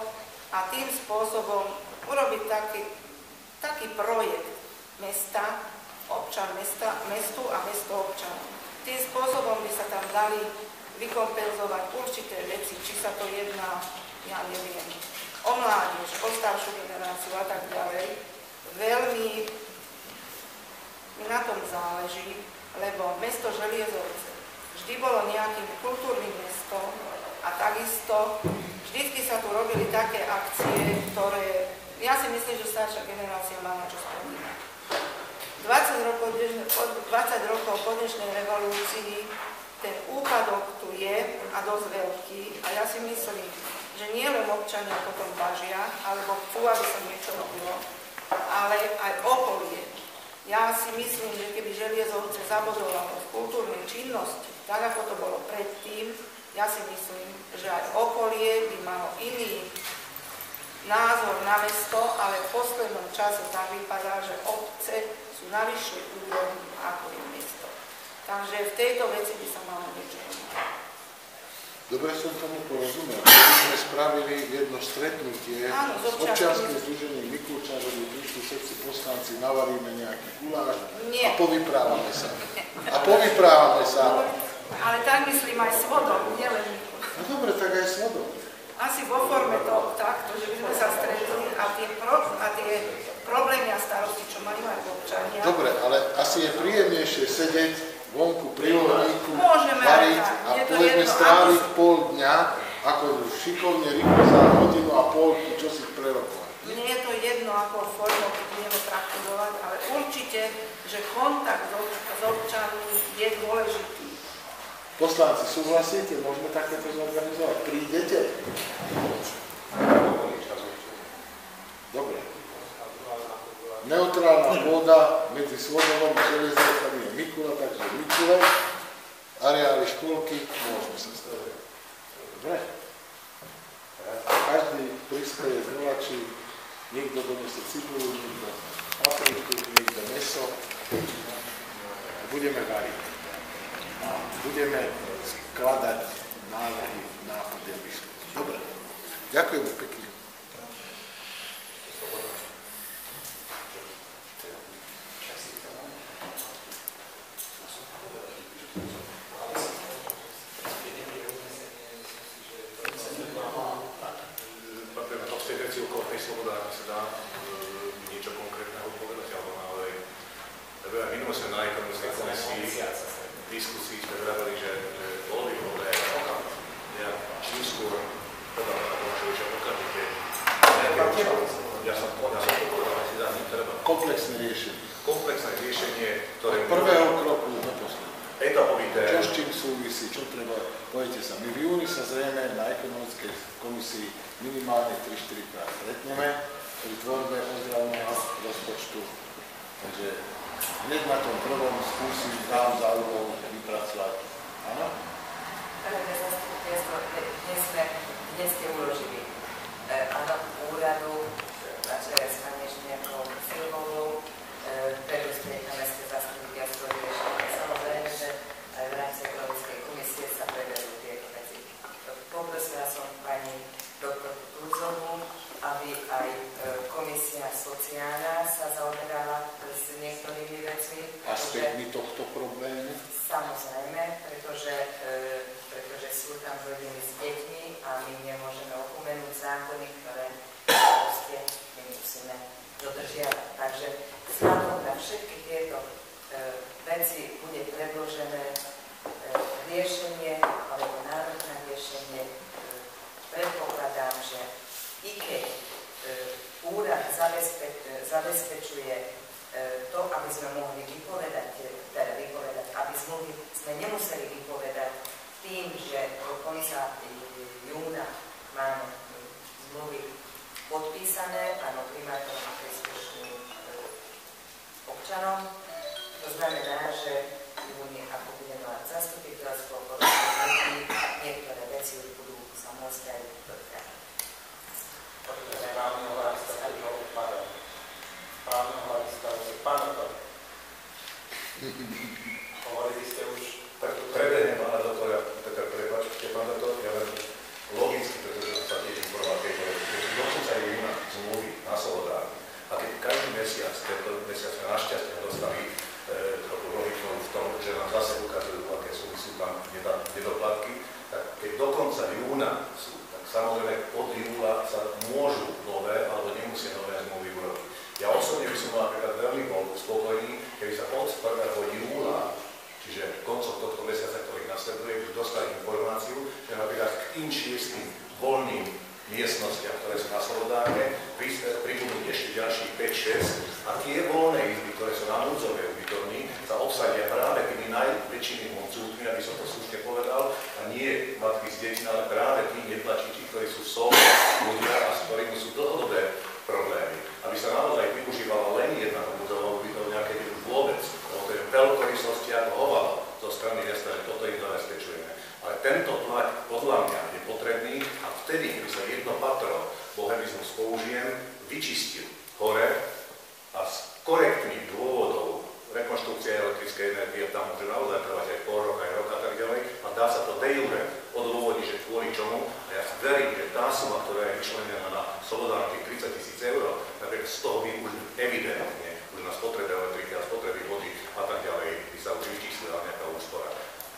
a tým spôsobom urobiť taký projekt mesta, občan mesta, mestu a mesto občanov. Tým spôsobom by sa tam dali vykompenzovať určité veci, či sa to jedná, ja neviem, o mládež, o staršiu generáciu a tak ďalej. Veľmi mi na tom záleží, lebo mesto Želiezovce vždy bolo nejakým kultúrnym mestom a takisto vždycky sa tu robili také akcie, ktoré, ja si myslím, že staršia generácia má na čo spomínať. 20 rokov po dnešnej revolúcii ten úpadok tu je a dosť veľký a ja si myslím, že nie len občania potom bažia, alebo chcú, aby sa niečo robilo, ale aj okolie. Ja si myslím, že keby Želiezovce zabudovalo v kultúrnej činnosti, tak ako to bolo predtým, ja si myslím, že aj okolie by malo iný názor na mesto, ale v poslednom čase tak vypadá, že obce sú na vyššej úrovni ako je mesto. Takže v tejto veci by sa malo niečo robiť. Dobre som tomu porozumel. Keby sme spravili jedno stretnutie s občianským združením Mikulčan, že by prišli všetci poslanci, navaríme nejaký guláš a povyprávame sa. Ale tak myslím aj s vodou, nielen Mikulčan. No dobre, tak aj s vodou. Asi vo forme to takto, že by sme sa stretli a tie problémy a starosti, čo majú aj občania. Dobre, ale asi je príjemnejšie sedieť vonku pri ohníku, variť a povedzme stráviť pol dňa, ako šikovne rýchlo za hodinu a pol, čo si prerokovať. Mne je to jedno, ako formou budeme praktizovať, ale určite, že kontakt s občanmi je dôležitý. Poslanci, súhlasíte? Môžeme takéto zorganizovať? Prídete? Dobre. Neutrálna pôda medzi Svodovom a Želiezovcami je Mikula, takže Mikule. Areály škôlky, môžeme sa stavať. Dobre. Každý prispieje z 0, či Niekto donesie cibulu, niekto papriku, niekto meso. Budeme variť. A budeme skladať návrhy na ten výsledok. Dobre. Ďakujeme pekne. Diskusí sme vravili, že bolo by vhodné čím skôr podľa že okamžite ja som povedal, že za ním treba Komplexné riešenie. Komplexné riešenie, ktoré... Od prvého kroku do posledného. Etapovité. Čo s čím súvisí, čo treba, poviete sa. My v júni sa zrejme na ekonomickej komisii minimálne 3-4 krát stretneme pri tvorbe ozdravného rozpočtu. Takže hneď na tom prvom skúsim dám za úlohu vypracovať. Áno? Pane zastupiteľstvo, dnes ste uložili áno, úradu, s pani Žniakou Silvovou, preto ste necháme ste zastupiteľstvo riešenie. Samozrejme, že aj v rámci ekonomickej komisie sa preberú tieto veci. Poprosila som pani doktor Turzovú, aby aj komisia sociálna sa zaoberala s niektorými vecmi. Aspektmi tohto problému? Samozrejme, pretože sú tam rodiny s deťmi a my nemôžeme opomenúť zákony, ktoré proste my musíme dodržiavať. Takže vzhľadom na všetky tieto veci bude predložené riešenie alebo návrh na riešenie. Predpokladám, že i keď úrad zabezpečuje to, aby sme mohli vypovedať, aby sme nemuseli vypovedať tým, že do konca júna máme zmluvy podpísané, áno, primátorom a príslušným občanom. To znamená, že v júni, ako budeme mať zastupiteľstvo, niektoré veci budú sa môcť aj dotkať. Hovorili ste už... Prebehnem pána doktora, Peter, prepáčte, pán doktor, ja len logicky, pretože sa tiež informácie, že sú dokonca aj júna zmluvy na Solodárne. A keď každý mesiac, tento mesiac sme našťastie dostali trochu logikou v tom, že nám zase ukazujú, aké sú tam nedoplatky, tak keď do konca júna sú, tak samozrejme od júla sa môžu nové alebo nemusia nové zmluvy urobiť. Ja osobne by som napríklad veľmi bol spokojný, keby sa od 1. júla, čiže koncom tohto mesiaca, ktorý nasleduje, už dostali informáciu, že napríklad k tým 6 voľným miestnostiam, ktoré sú na Solodárne, pribudú ešte ďalších 5-6 a tie voľné izby, ktoré sú na núdzové ubytovni, sa obsadia práve tými najväčšími moncútmi, aby som to slušne povedal, a nie matky s deťmi, ale práve tí netlačiči, ktorí sú solní ľudia a s ktorými sú dlhodobé problémy. Aby sa naozaj využívala len jedna núdzová ubytovňa, keď už vôbec, lebo to je veľkorysosti ako hovado zo strany mesta, že toto im zabezpečujeme. Ale tento tlak podľa mňa je potrebný a vtedy, keby sa jedno patro, bohemizmus použijem, vyčistil hore a z korektných dôvodov rekonštrukcia elektrickej energie tam môže naozaj trvať aj pol roka, aj rok a tak ďalej a dá sa to de jure odôvodiť, že kvôli čomu a ja verím, že tá suma, ktorá je vyčlenená na Solodárne tých 30 000 eur, napríklad z toho by už evidentne, už na spotrebe elektriky a spotreby vody a tak ďalej by sa už vyčíslila nejaká úspora.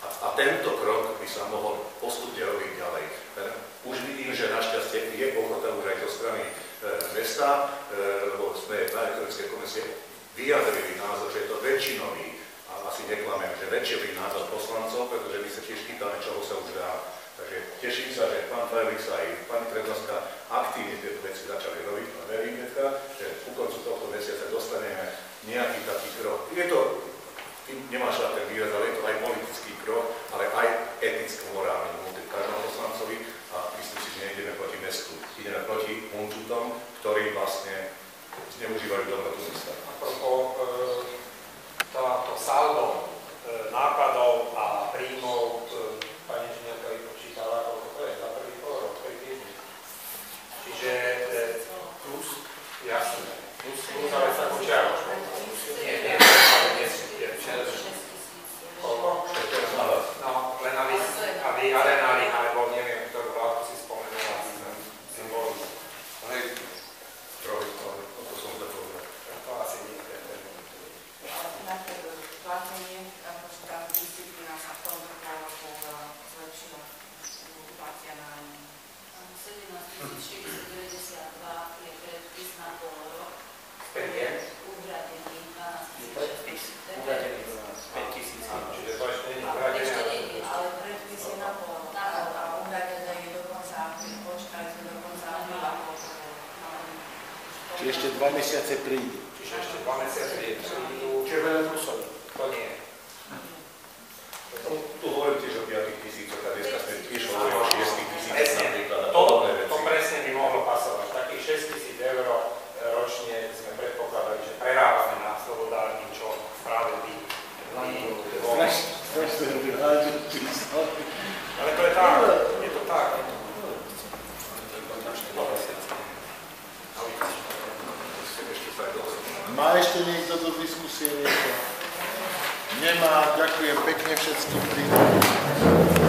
A tento krok by sa mohol postupne robiť ďalej. Už vidím, že našťastie je ochota už aj zo strany mesta, lebo sme na ekonomickej komisie vyjadrili názor, že je to väčšinový, a asi neklamem, že väčšinový názor poslancov, pretože my sa tiež pýtame, čoho sa už dá. Takže teším sa, že pán Felix aj pani Trezovská aktívne tieto veci začali robiť a verím, že ku koncu tohto mesiaca dostaneme nejaký taký krok. Je to, nemáš rád ten výraz, ale je to aj politický krok, ale aj eticko-morálny múty každého poslancovi a myslím si, že nejdeme proti mestu, ideme proti mútutom, ktorí vlastne zneužívajú dobrotu mesta. To saldo nákladov a príjmov pani inžinierka vypočítala, koľko to je za prvý pol rok, 3 týždne. Čiže plus je Čiže ešte 2 mesiace príde. Čiže ešte 2 mesiace prídu. Čiže veľa Rusovi. To nie. Tu hovorím tiež o 5 000, a dneska sme tiež hovorili o 6 000 Presne, napríklad. to presne by mohlo pasovať. Takých 6 000 eur ročne sme predpokladali, že prerávame na slobodárni, čo práve by. Ale to je tak, je to tak. Má ešte niekto do diskusie niečo? Nemá, ďakujem pekne všetkým.